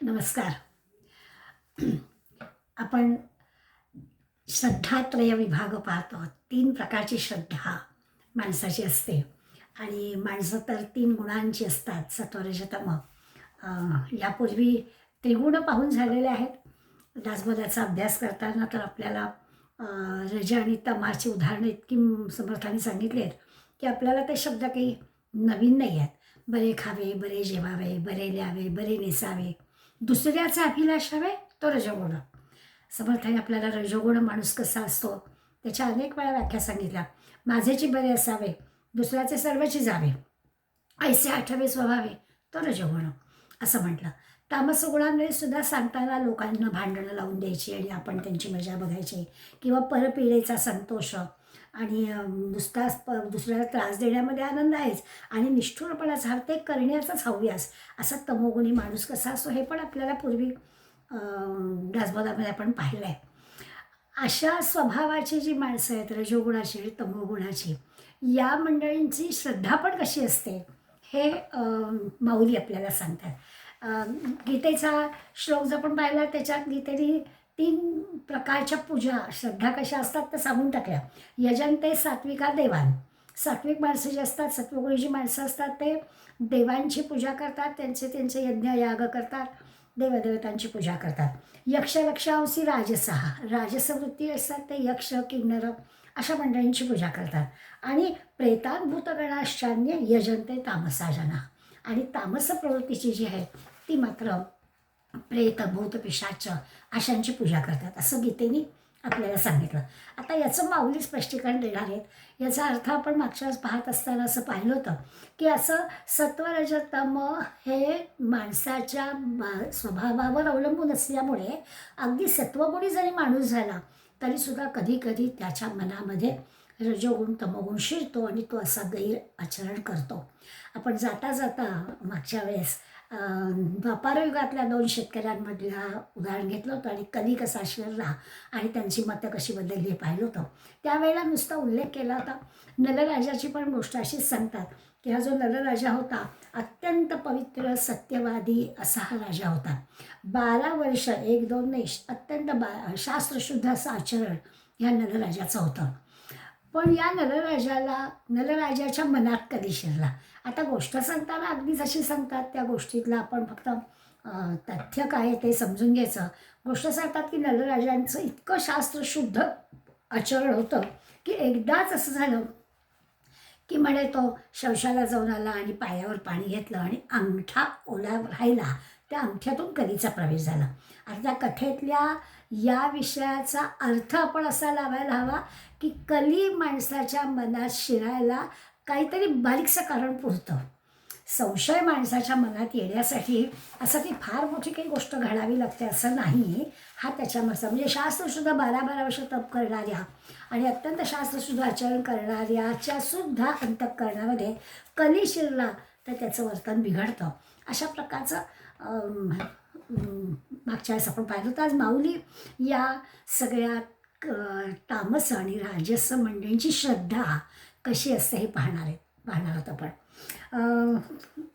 नमस्कार. आपण श्रद्धात्रय विभाग पाहतो. 3 प्रकारची श्रद्धा माणसाची असते आणि माणसं तर 3 गुणांची असतात, सत्व रज तम. यापूर्वी त्रिगुण पाहून झालेले आहेत. दासबोधाचा अभ्यास करताना तर आपल्याला रज आणि तमाची उदाहरणं इतकी समर्थाने सांगितली आहेत की आपल्याला ते शब्द काही नवीन नाही आहेत. बरे खावे, बरे जेवावे, बरे ल्यावे, बरे नेसावे, दुसऱ्याचा अभिलाषावे, तो रजोगुण. समर्थाने आपल्याला रजोगुण माणूस कसा असतो त्याच्या अनेक वेळा व्याख्या सांगितल्या. माझेची बरे असावे, दुसऱ्याचे सर्वची जावे, ऐसे आठवे स्वभावे, तो रजोगुण असं म्हटलं. तामस गुणांमध्ये सुद्धा सांगताना लोकांना भांडणं लावून द्यायची आणि आपण त्यांची मजा बघायची, किंवा परपिढीचा संतोष आणि दुसऱ्याला त्रास देण्यामध्ये आनंद आहेच, आणि निष्ठुरपणाचा ते करण्याचाच हव्यास, असा तमोगुणी माणूस कसा असतो हे पण आपल्याला पूर्वी दासबोधामध्ये आपण पाहिलं आहे. अशा स्वभावाची जी माणसं आहेत, रजोगुणाची आणि तमोगुणाची, या मंडळींची श्रद्धा पण कशी असते हे माऊली आपल्याला सांगतात. गीतेचा श्लोक जर आपण पाहिला, त्याच्यात गीतेने 3 प्रकारच्या पूजा श्रद्धा कशा असतात त्या सांगून टाकल्या. यजंते सात्विका देवान. सात्विक माणसं जी असतात, सत्वगुणी जी माणसं असतात, ते देवांची पूजा करतात, त्यांचे यज्ञ याग करतात, देवदेवतांची पूजा करतात. यक्ष लक्षांशी राजसहा, राजसवृत्ती असतात ते यक्ष किन्नर अशा मंडळींची पूजा करतात. आणि प्रेतान भूतगणाश्चान्य यजंते तामसा जना. आणि तामस प्रवृत्तीची जी आहे ती मात्र प्रेत भूत पिशाच अशांची पूजा करतात, असं गीतेने आपल्याला सांगितलं. आता याचं माऊली स्पष्टीकरण देणार आहेत. याचा अर्थ आपण मागच्या वेळेस पाहत असताना असं पाहिलं होतं की असं सत्वरजतम हे माणसाच्या स्वभावावर अवलंबून असल्यामुळे अगदी सत्वगुणी जरी माणूस झाला तरीसुद्धा कधी कधी त्याच्या मनामध्ये रजोगुण तमोगुण शिरतो आणि तो असा गैर आचरण करतो. आपण जाता जाता मागच्या वेळेस द्वापारयुगातल्या 2 शेतकऱ्यांमधल्या उदाहरण घेतलं होतं आणि कधी कसा शिरला आणि त्यांची मतं कशी बदलली हे पाहिलं होतं. त्यावेळेला नुसता उल्लेख केला होता. नलराजाची पण गोष्ट अशीच सांगतात की हा जो नलराजा होता अत्यंत पवित्र सत्यवादी असा हा राजा होता. 12 वर्ष 1-2 नाही, अत्यंत शास्त्रशुद्ध असं आचरण ह्या नलराजाचं होतं. पण या नलराजाच्या मनात कधी शिरला. आता गोष्ट सांगताना अगदी जशी सांगतात त्या गोष्टीतलं आपण फक्त तथ्य काय आहे ते समजून घ्यायचं. गोष्ट सांगतात की नलराजांचं इतकं शास्त्रशुद्ध आचरण होतं की एकदाच असं झालं की म्हणे तो शौचाला जाऊन आला आणि पायावर पाणी घेतलं आणि अंगठा ओला राहिला, त्या अंगठ्यातून कलीचा प्रवेश झाला. आता कथेतल्या या विषयाचा अर्थ आपण असा लावायला हवा की कली माणसाच्या मनात शिरायला काहीतरी बारीकसं कारण पुरतं. संशय माणसाच्या मनात येण्यासाठी असं की फार मोठी काही गोष्ट घडावी लागते असं नाही. हा त्याच्यामध्ये म्हणजे शास्त्रसुद्धा 12-12 वर्ष तप करणाऱ्या आणि अत्यंत शास्त्रसुद्धा आचरण करणाऱ्याच्या सुद्धा अंतःकरणामध्ये कली शिरला तर त्याचं वर्तन बिघडतं. अशा प्रकारचं मागच्या वेळेस आपण पाहिलं होतं. आज माऊली या सगळ्या तामस आणि राजस मंडळींची श्रद्धा कशी असते हे पाहणार आहोत आपण.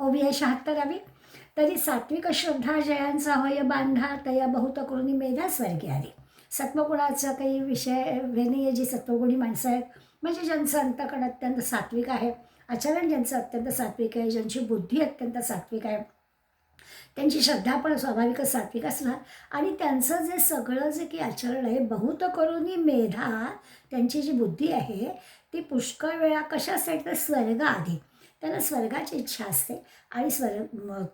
ओवी 76. तरी सात्विक श्रद्धा जयांचा होय बांधा तया बहुत करुणी मेधा स्वर्गी आली. सत्वगुणाचा काही विषय वेनीय जी सत्वगुणी माणसं आहेत, म्हणजे ज्यांचं अंतःकरण अत्यंत सात्विक आहे, आचरण ज्यांचं अत्यंत सात्विक आहे, ज्यांची बुद्धी अत्यंत सात्विक आहे, त्यांची श्रद्धा पण स्वाभाविकच सात्विक असणार, आणि त्यांचं जे सगळं जे की आचरण आहे बहुत करुणी मेधा, त्यांची जी बुद्धी आहे ती पुष्कळ वेळा कशासाठी तर स्वर्ग आधी, त्यांना स्वर्गाची इच्छा असते आणि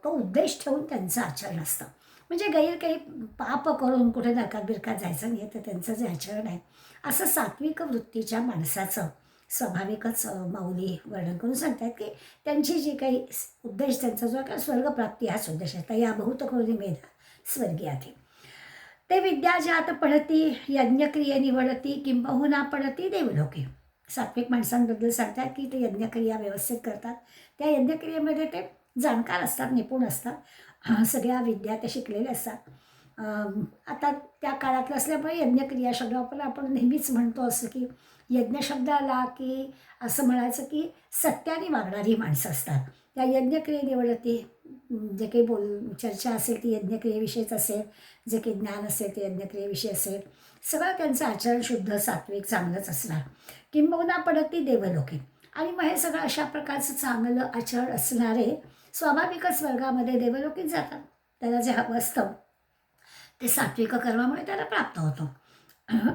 तो उद्देश ठेवून त्यांचं आचरण असतं. म्हणजे गैर काही पाप करून कुठे नरकात बिरकात जायचं नाही, तर त्यांचं जे आचरण आहे असं सात्विक वृत्तीच्या माणसाचं स्वाभाविकच माऊली वर्णन करून सांगतात की त्यांची जी काही उद्देश त्यांचा जो आहे स्वर्गप्राप्ती हाच उद्देश आहे. तर या बहुत करुणी मेधा स्वर्गी आधी. ते विद्या ज्यात पडती यज्ञक्रिये निवडती किंबहुना पडती देवलोके. सात्विक माणसांबद्दल सांगतात की ते यज्ञक्रिया व्यवस्थित करतात, त्या यज्ञक्रियेमध्ये ते जाणकार असतात, निपुण असतात, सगळ्या विद्या ते शिकलेले असतात. आता त्या काळातलं असल्यामुळे यज्ञक्रिया शब्द आपण नेहमीच म्हणतो असं की यज्ञ शब्द आला की असं म्हणायचं की सत्याने वागणारी माणसं असतात. त्या यज्ञक्रिये निवडती जे काही चर्चा असेल ती यज्ञक्रियेविषयीच असेल, जे काही ज्ञान असेल ते यज्ञक्रियेविषयी असेल, सगळं त्यांचं आचरण शुद्ध सात्विक चांगलंच असणार. किंबहुना पडती देवलोके. आणि मग हे सगळं अशा प्रकारचं चांगलं आचरण असणारे स्वाभाविकच स्वर्गामध्ये देवलोकीत जातात. त्याला जे हवं असतं ते सात्विक कर्मामुळे त्याला प्राप्त होतं.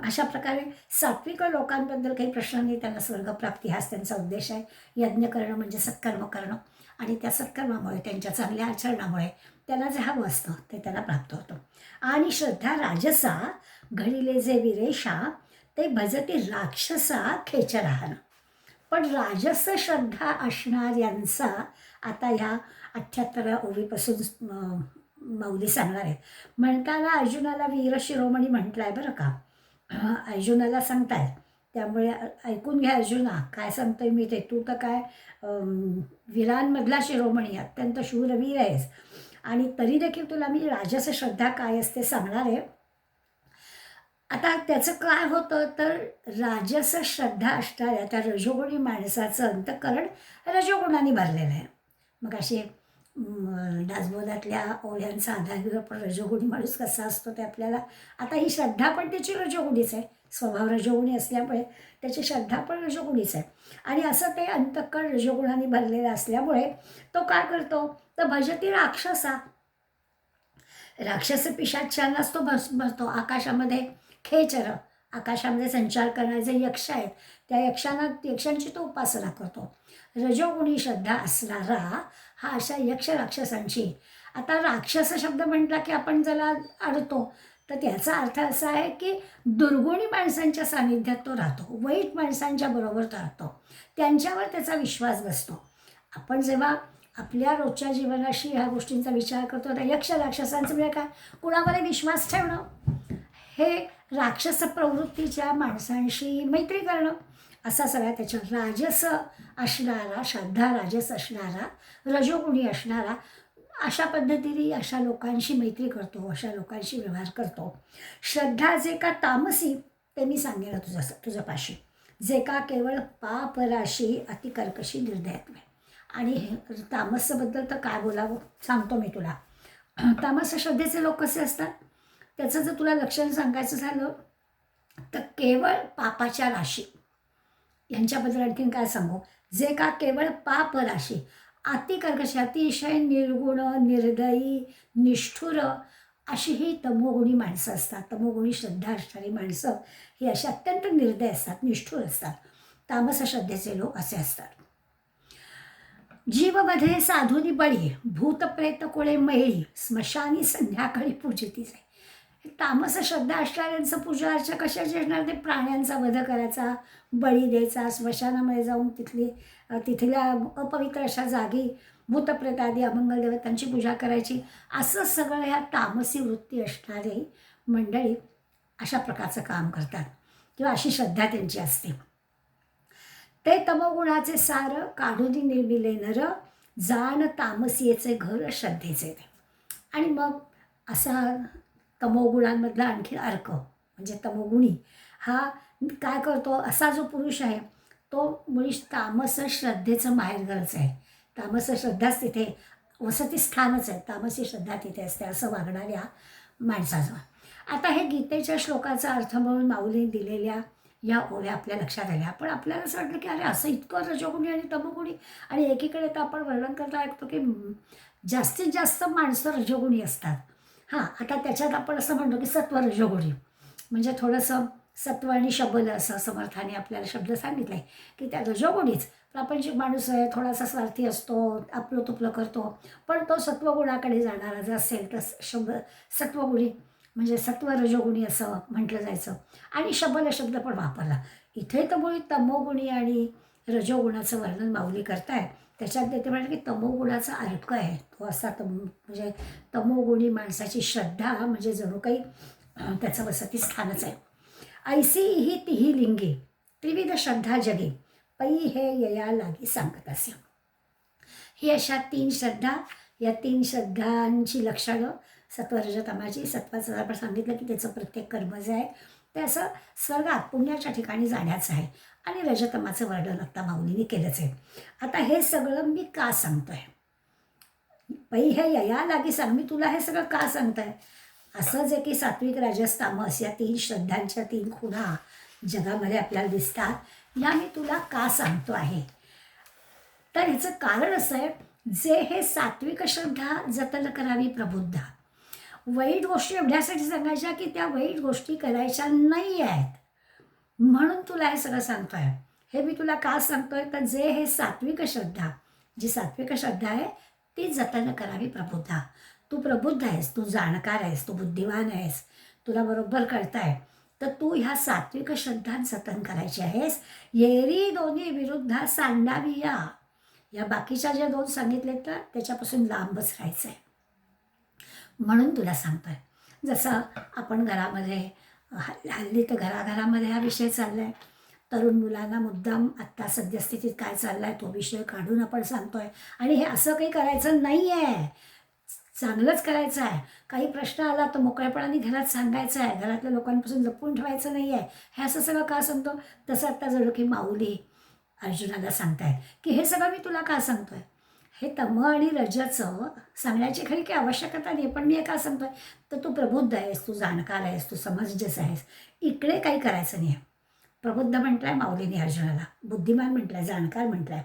अशा प्रकारे सात्विक लोकांबद्दल काही प्रश्न नाही, त्यांना स्वर्गप्राप्ती हाच त्यांचा उद्देश आहे. यज्ञ करणं म्हणजे सत्कर्म करणं, आणि त्या सत्कर्मामुळे त्यांच्या चांगल्या आचरणामुळे त्याला जे हवं असतं ते त्याला प्राप्त होतं. आणि श्रद्धा राजसा घडिले जे विरेशा ते भजती राक्षसा खेचराहन. पण राजस श्रद्धा असणाऱ्यांचा आता ह्या 78व्या ओळीपासून माऊली सांगणार आहे. म्हणताना अर्जुनाला वीर शिरोमणी म्हटलं आहे बरं का. अर्जुनाला सांगतायत, त्यामुळे ऐकून घ्या अर्जुना, काय सांगतोय मी ते. तू तर काय वीरांमधला शिरोमणी, अत्यंत शूरवीर आहेस, आणि तरी देखील तुला मी राजस श्रद्धा काय असते सांगणार आहे. आता त्याचं काय होतं तर राजस श्रद्धा असणाऱ्या त्या रजोगुणी माणसाचं अंतःकरण रजोगुणाने भरलेलं आहे. मग असे दासबोधातल्या ओळ्यांचा आधार घेऊन आपण रजोगुणी माणूस कसा असतो ते आपल्याला, आता ही श्रद्धा पण त्याची रजोगुणीच आहे, स्वभाव रजोगुणी असल्यामुळे त्याची श्रद्धा पण रजोगुणीच आहे. आणि असं ते अंतःकरण रजोगुणाने भरलेलं असल्यामुळे तो काय करतो तर भजती राक्षसा, राक्षस पिशाचांनाच तो भरतो. आकाशामध्ये खेचर, आकाशामध्ये संचार करणारे जे यक्ष आहेत त्या यक्षांची तो उपासना करतो. रजोगुणी श्रद्धा असणारा हा अशा यक्ष राक्षसांची. आता राक्षस शब्द म्हटला की आपण ज्याला अडतो, तर त्याचा अर्थ असा आहे की दुर्गुणी माणसांच्या सानिध्यात तो राहतो, वाईट माणसांच्या बरोबर तो राहतो, त्यांच्यावर त्याचा विश्वास बसतो. आपण जेव्हा आपल्या रोजच्या जीवनाशी ह्या गोष्टींचा विचार करतो तर यक्ष राक्षसांचं म्हणजे काय, कुणावर विश्वास ठेवणं, हे राक्षस प्रवृत्तीच्या माणसांशी मैत्री करणं, असा सगळा त्याच्या राजस असणारा, श्रद्धा राजस असणारा, रजोगुणी असणारा, अशा पद्धतीने अशा लोकांशी मैत्री करतो, अशा लोकांशी व्यवहार करतो. श्रद्धा जे का तामसी ते मी सांगेन तुझ्यापाशी, जे का केवळ पापराशी अतिकर्कशी निर्दयत्व आहे. आणि तामसबद्दल तर काय बोलावं सांगतो मी तुला. तामस श्रद्धेचे लोक कसे असतात त्याचं जर तुला लक्षण सांगायचं झालं तर केवळ पापाच्या राशी, यांच्याबद्दल आणखीन काय सांगू, जे का केवळ पाप राशी, अतिकर्कश, अतिशय निर्गुण, निर्दयी, निष्ठुर अशी ही तमोगुणी माणसं असतात. तमोगुणी श्रद्धा असणारी माणसं ही अशी अत्यंत निर्दय असतात, निष्ठुर असतात. तामस श्रद्धेचे लोक असे असतात. जीवमध्ये साधुनी बळी, भूतप्रेत कोळे मैळी, स्मशानी संध्याकाळी पूजितीच आहे. तामस श्रद्धा असणाऱ्यांचं पूजा अर्चा कशाची असणार, ते प्राण्यांचा वध करायचा, बळी द्यायचा, स्मशानामध्ये जाऊन तिथल्या अपवित्र अशा जागी भूतप्रेत आदी अमंगल देवतांची पूजा करायची, असं सगळं ह्या तामसी वृत्ती असणारे मंडळी अशा प्रकारचं काम करतात किंवा अशी श्रद्धा त्यांची असते. ते तमोगुणाचे सार काढून निर्मिले नर, जाण तामसीचे घर श्रद्धेचे. आणि मग असा तमोगुणांमधला आणखी अर्क म्हणजे तमोगुणी हा काय करतो, असा जो पुरुष आहे तो मुळीच तामस श्रद्धेचं माहेरघरच आहे. तामस श्रद्धाच तिथे वसती स्थानच आहे, तामसी श्रद्धा तिथे असते असं वागणाऱ्या माणसाचं. आता हे गीतेच्या श्लोकाचा अर्थ म्हणून माऊली दिलेल्या या ओव्या आपल्या लक्षात आल्या. पण आपल्याला असं वाटलं की अरे असं इतकं रजोगुणी आणि तमोगुणी, आणि एकीकडे तर आपण वर्णन करता ऐकतो की जास्तीत जास्त माणसं रजोगुणी असतात. हां, आता त्याच्यात आपण असं म्हणतो की सत्व रजोगुणी म्हणजे थोडंसं सत्व आणि शबल असं समर्थाने आपल्याला शब्द सांगितला आहे की त्या रजोगुणीच. प्रापंचिक माणूस आहे, थोडासा स्वार्थी असतो, आपलं तुपलं करतो, पण तो सत्वगुणाकडे जाणारा जर असेल तर सत्वगुणी म्हणजे सत्व रजोगुणी असं म्हटलं जायचं. आणि शबल शब्द पण वापरला इथे. तर मुळी तमोगुणी आणि रजोगुणाचं वर्णन माऊली करताय. त्याच्यात ते म्हणतात की तमोगुणाचा अर्क आहे तो असा म्हणजे तमोगुणी माणसाची श्रद्धा म्हणजे जणू काही त्याचं वसती स्थानच आहे. ऐसी ही तिही लिंगी त्रिविध श्रद्धा जगी, पै हे यया लागी सांगत असे. ही अशा 3 श्रद्धा, या 3 श्रद्धांची लक्षणं सत्वरजतमाची. सत्वाचं आपण सांगितलं की त्याचं प्रत्येक कर्म जे आहे ते असं स्वर्गात पुण्याच्या ठिकाणी जाण्याचं आहे, आणि रजतमाचं वर्णन आता माऊलीने केलंच आहे. आता हे सगळं मी का सांगतो आहे, पै हे यया लागी सांग, मी तुला हे सगळं का सांगताय. असं जे की सात्विक राजस तामस या 3 श्रद्धांच्या 3 खुणा जगामध्ये आपल्याला दिसतात, या मी तुला का सांगतो आहे. तर ह्याचं कारण असं आहे, जे हे सात्विक श्रद्धा जतन करावी प्रबुद्धा. वाईट गोष्टी एवढ्यासाठी सांगायच्या की त्या वाईट गोष्टी करायच्या नाही आहेत, म्हणून तुला हे सगळं सांगतोय. हे मी तुला का सांगतोय, तर जे हे सात्विक श्रद्धा, जी सात्विक श्रद्धा आहे ती जतन करावी प्रबुद्धा. तू प्रबुद्ध आहेस, तू जाणकार आहेस, तू बुद्धिवान आहेस, तुला बरोबर कळतंय, तर तू ह्या सात्विक श्रद्धा जतन करायची आहेस. येरी दोन्ही विरुद्ध सांडावी या बाकीच्या ज्या 2 सांगितले तर त्याच्यापासून लांबच राहायचं आहे, म्हणून तुला सांगतोय. जसं आपण घरामध्ये हल्ली तर घराघरामध्ये हा विषय चालला आहे. तरुण मुलांना मुद्दाम आत्ता सद्यस्थितीत काय चाललं आहे तो विषय काढून आपण सांगतोय. आणि हे असं काही करायचं नाही आहे, चांगलंच करायचं आहे. काही प्रश्न आला तर मोकळेपणाने घरात सांगायचं आहे, घरातल्या लोकांपासून लपवून ठेवायचं नाही आहे. हे असं सगळं का सांगतो, तसं आत्ता जणू की माऊली अर्जुनाला सांगतायत की हे सगळं मी तुला का सांगतोय. हे तम आणि रजचं सांगण्याची खरी काही आवश्यकता नाही, पण मी हे का सांगतोय, तर तू प्रबुद्ध आहेस, तू जाणकार आहेस, तू समंजस आहेस, इकडे काही करायचं नाही आहे. प्रबुद्ध म्हटलंय माऊलीने अर्जुनाला, बुद्धिमान म्हटलंय, जाणकार म्हटलंय,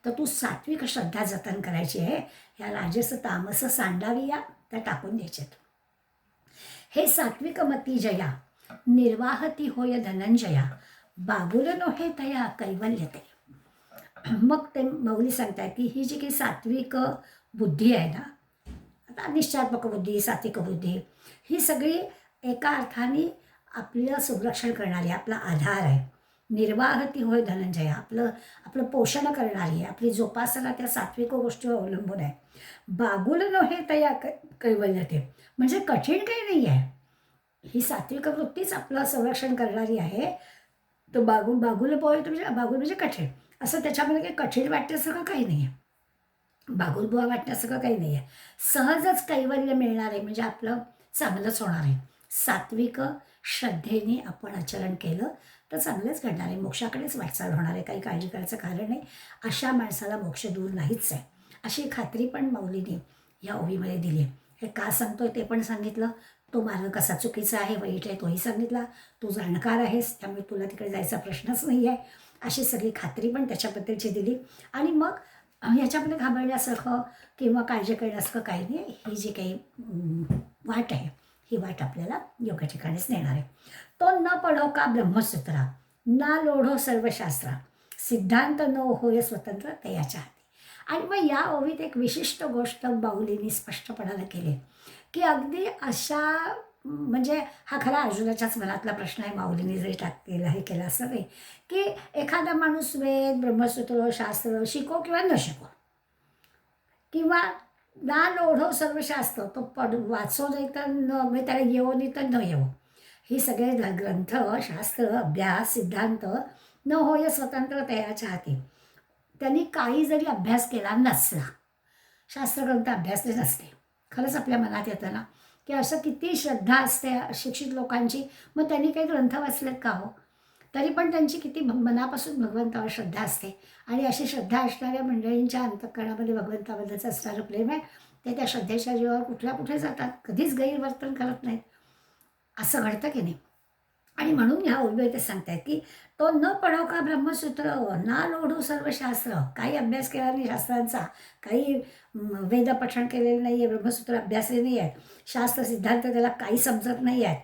तर तू सात्विक श्रद्धा जतन करायची आहे. ह्या राजस तामस सांडावी या त्या टाकून द्यायच्यात. हे सात्विक मती जया निर्वाहती होय धनंजया, बाबुल नोहे तया कैवल्यते. मग ते माऊली सांगताय की ही जी काही सात्विक बुद्धी आहे ना, आता निश्चयात्मक बुद्धी, सात्विक बुद्धी, ही सगळी एका अर्थाने आपलं संरक्षण करणारी, आपला आधार आहे. निर्वाहती होय धनंजय, आपलं आपलं पोषण करणारी आहे, आपली जोपासना त्या सात्विक गोष्टीवर अवलंबून आहे. बागुल नव्हे तया कैवल्यते, म्हणजे कठीण काही नाही आहे, ही सात्विक वृत्तीच आपलं संरक्षण करणारी आहे. तर बागुल पोहे म्हणजे बागुल म्हणजे कठीण, असं त्याच्यामध्ये काही कठीण वाटण्यासारखं काही नाही आहे, बागुलबुवा वाटण्यासारखं काही नाही आहे. सहजच कैवल्य मिळणार आहे, म्हणजे आपलं चांगलंच होणार आहे. सात्विक श्रद्धेने आपण आचरण केलं तर चांगलंच घडणार आहे, मोक्षाकडेच वाटचाल होणार आहे, काही काळजी करायचं कारण नाही. अशा माणसाला मोक्ष दूर नाहीच आहे, अशी खात्री पण माऊलीने या ओवीमध्ये दिली आहे. हे का सांगतोय ते पण सांगितलं, तो मार्ग कसा चुकीचा आहे, वाईट आहे तोही सांगितला, तू जाणकार आहेस त्यामुळे तुला तिकडे जायचा प्रश्नच नाही आहे, अशी सगळी खात्री पण त्याच्याबद्दलची दिली. आणि मग ह्याच्यामध्ये घाबरण्यासारखं किंवा काळजी करण्यासारखं काही नाही. ही जी काही वाट आहे, ही वाट आपल्याला योग्य ठिकाणीच नेणार आहे. तो न पढो का ब्रह्मसूत्रा, ना लोढो सर्वशास्त्रा, सिद्धांत न होय स्वतंत्र तयाच्या हाती. आणि मग या ओवीत एक विशिष्ट गोष्ट माऊलींनी स्पष्टपणाने केली की अगदी अशा, म्हणजे हा खरा अर्जुनाच्याच मनातला प्रश्न आहे, माऊलीने जरी टाकलेला हे केलं असं नाही की एखादा माणूस वेद ब्रह्मसूत्र शास्त्र शिको किंवा न शिको, किंवा ना लोढो सर्व शास्त्र, तो वाचो नाही तर म्हणजे त्याला येवो नाही तर न येवो, ही सगळे ग्रंथ शास्त्र अभ्यास सिद्धांत न होय स्वतंत्र तयाच्या हाती. त्यांनी काही जरी अभ्यास केला नसला, शास्त्रग्रंथ अभ्यासले नसते, खरंच आपल्या मनात येतं ना की असं किती श्रद्धा असते अशिक्षित लोकांची, मग त्यांनी काही ग्रंथ वाचलेत का हो, तरी पण त्यांची किती मनापासून भगवंतावर श्रद्धा असते. आणि अशी श्रद्धा असणाऱ्या मंडळींच्या अंतःकरणामध्ये भगवंताबद्दलचं असणारं प्रेम आहे, ते त्या श्रद्धेच्या जीवावर कुठल्या कुठे जातात, कधीच गैरवर्तन करत नाहीत. असं घडतं की नाही. आणि म्हणून ह्या ओवीमध्ये ते सांगतायत की तो न पढो का ब्रह्मसूत्र, ना लोढो सर्व शास्त्र, काही अभ्यास केला नाही शास्त्रांचा, काही वेद पठण केलेलं नाही आहे, ब्रह्मसूत्र अभ्यासले नाही आहे, शास्त्र सिद्धांत त्याला काही समजत नाही आहेत,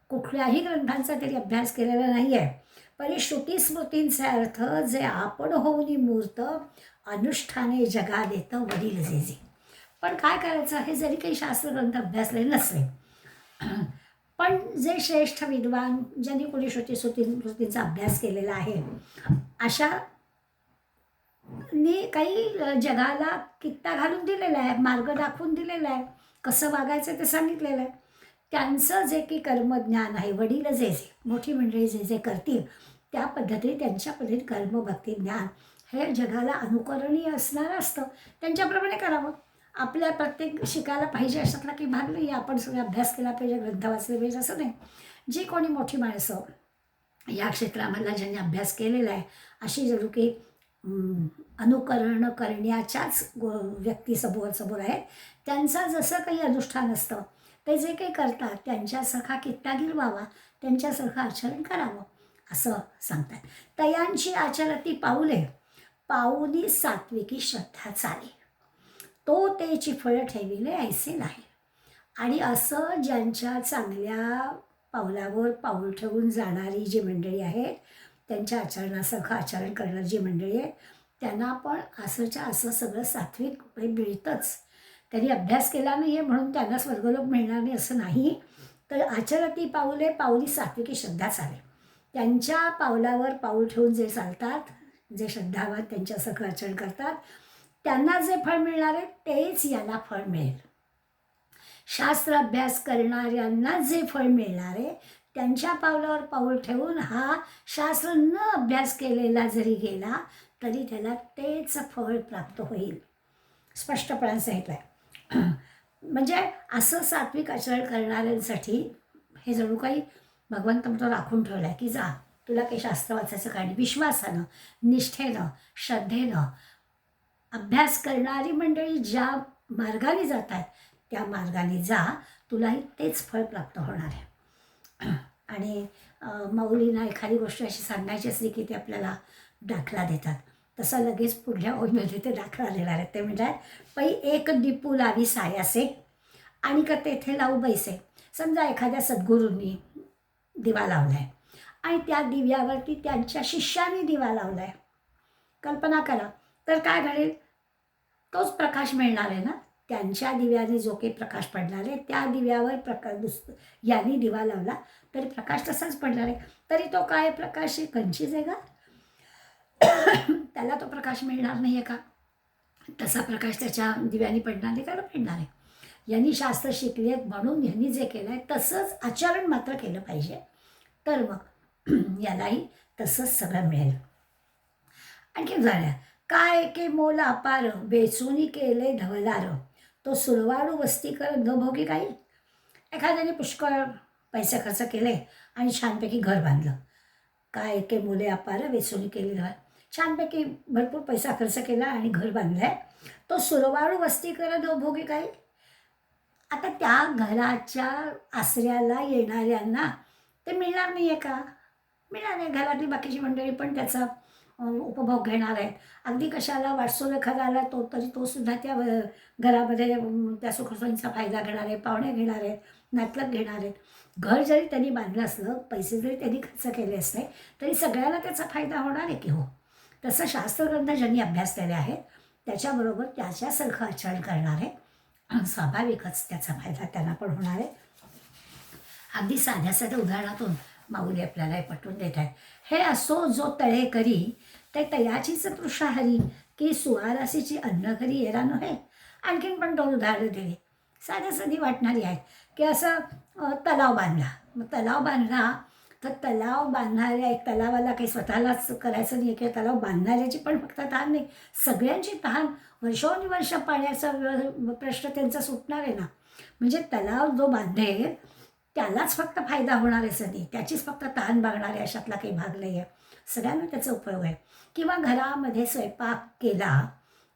कुठल्याही ग्रंथांचा तरी अभ्यास केलेला नाही आहे, परी श्रुती स्मृतींचे अर्थ जे आपण होऊनी मूर्त, अनुष्ठाने जगा देतं वडील जे जे. पण काय करायचं, हे जरी काही शास्त्रग्रंथ अभ्यासले नसले, पण जे श्रेष्ठ विद्वान ज्यांनी कोणी स्मृतींचा अभ्यास केलेला आहे, अशा काही जगाला कित्ता घालून दिलेला आहे, मार्ग दाखवून दिलेला आहे, कसं वागायचं ते सांगितलेलं आहे. त्यांचं जे की कर्मज्ञान आहे, वडील जे जे मोठी मंडळी जे जे करतील त्या पद्धतीने त्यांच्या पद्धतीने कर्म भक्ती ज्ञान हे जगाला अनुकरणीय असणारं असतं, त्यांच्याप्रमाणे करावं. आपल्या प्रत्येक शिकायला पाहिजे अशातला काही भाग नाही, आपण सगळे अभ्यास केला पाहिजे, ग्रंथ वाचले पाहिजे असं नाही. जी कोणी मोठी माणसं या क्षेत्रामधला ज्यांनी अभ्यास केलेला आहे, अशी जणू की अनुकरण करण्याच्याच व्यक्ती समोर आहेत. त्यांचं जसं काही अनुष्ठान असतं, ते जे काही करतात त्यांच्यासारखा कित्तागीर व्हावा, त्यांच्यासारखं आचरण करावं असं सांगतात. तयांची आचरती पाऊले, पाऊली सात्विकी श्रद्धा चाले, तो तेची फळ ठेविले ऐसे नाही. आणि असं ज्यांच्या चांगल्या पावलावर पाऊल ठेवून जाणारी जी मंडळी आहेत, त्यांच्या आचरणासारखं आचरण करणारी जी मंडळी आहेत, त्यांना पण असंच्या असं सगळं सात्विक मिळतंच. त्यांनी अभ्यास केला नाही आहे म्हणून त्यांना स्वर्गलोक मिळणार नाही असं नाही. तर आचरती पाऊले पाऊली सात्विकी श्रद्धा चाले, त्यांच्या पावलावर पाऊल ठेवून जे चालतात, जे श्रद्धावान त्यांच्यासारखं आचरण करतात, त्यांना जे फळ मिळणार आहे तेच याला फळ मिळेल. शास्त्र अभ्यास करणाऱ्यांना जे फळ मिळणार आहे, त्यांच्या पावलावर पाऊल ठेवून हा शास्त्र न अभ्यास केलेला जरी गेला तरी त्याला तेच फळ प्राप्त होईल, स्पष्टपणे सांगितलं आहे. म्हणजे असं सात्विक आचरण करणाऱ्यांसाठी हे जणू काही भगवंत तो राखून ठेवलं आहे की जा, तुला काही शास्त्र वाचायचं काय नाही, विश्वासानं, निष्ठेनं, श्रद्धेनं अभ्यास करणारी मंडळी ज्या मार्गाने जात आहेत त्या मार्गाने जा, तुलाही तेच फळ प्राप्त होणार आहे. आणि माऊलींना एखादी गोष्ट अशी सांगायची असली की ते आपल्याला दाखला देतात. तसा लगेच पुढल्या ओळीमध्ये ते दाखला देणार आहेत. ते म्हणतात, पै एक दीपू लावी सायासे आणि का तेथे लावू बैसे. समजा एखाद्या सद्गुरूंनी दिवा लावला आहे आणि त्या दिव्यावरती त्यांच्या शिष्याने दिवा लावला आहे, कल्पना करा, तर काय घडेल? तोच प्रकाश मिळणार आहे ना. त्यांच्या दिव्याने जो काही प्रकाश पडणार आहे त्या दिव्यावर यांनी दिवा लावला तरी प्रकाश तसाच पडणार आहे. तरी तो काय प्रकाश आहे? कंचीच आहे का? त्याला तो प्रकाश मिळणार नाही आहे का? तसा प्रकाश त्याच्या दिव्याने पडणार नाही का? पडणार आहे. यांनी शास्त्र शिकले म्हणून यांनी जे केलं आहे तसंच आचरण मात्र केलं पाहिजे, तर मग यालाही तसंच सगळं मिळेल. आणखी झाल्या, काय के मोल अपार बेचूनी केले धवलार, तो सुरवाडू वस्ती कर न भोगी काही. एखाद्याने पुष्कळ पैसे खर्च केले आणि छानपैकी घर बांधलं. काय के मोले अपार वेचूनी केले धवलार, छानपैकी भरपूर पैसा खर्च केला आणि घर बांधलं आहे, तो सुरवाडू वस्ती कर न भोगी काही. आता त्या घराच्या आश्रयाला येणाऱ्यांना ते मिळणार नाही आहे का? मिळणार आहे. घरातली बाकीची मंडळी पण त्याचा उपभोग घेणार आहेत. अगदी कशाला वाटसोल एखादा आला तो तरी तोसुद्धा त्या घरामध्ये त्या सुखसोयींचा फायदा घेणार आहे, पाहुणे घेणार आहेत, नातलग घेणार आहेत. घर जरी त्यांनी बांधलं असलं, पैसे जरी त्यांनी खर्च केले असले तरी सगळ्यांना त्याचा फायदा होणार आहे की हो. तसं शास्त्रग्रंथ ज्यांनी अभ्यास केले आहेत त्याच्याबरोबर त्याच्यासारखं आचरण करणारे स्वाभाविकच त्याचा फायदा त्यांना पण होणार आहे. अगदी साध्या साध्या उदाहरणातून माऊली आपल्याला हे पटवून देत आहेत. हे असो जो तळे करी ते तयाचीच तृषाहरी, की सुवारासीची अन्न करी येरा नव्हे. आणखीन पण दोन उदाहरणं दिली, साध्या साधी वाटणारी आहेत. की असं तलाव बांधला, मग तलाव बांधला तर तलाव बांधणाऱ्या एक तलावाला काही स्वतःलाच करायचं नाही किंवा तलाव बांधणाऱ्याची पण फक्त तहान नाही, सगळ्यांची तहान वर्षोनुवर्ष पाण्याचा प्रश्न त्यांचा सुटणार आहे ना. म्हणजे तलाव जो बांधेल त्यालाच फक्त फायदा होणार आहे नाही, त्याचीच फक्त तहान भागणार आहे अशातला काही भाग नाही आहे, सगळ्यांना त्याचा उपयोग आहे. किंवा घरामध्ये स्वयंपाक केला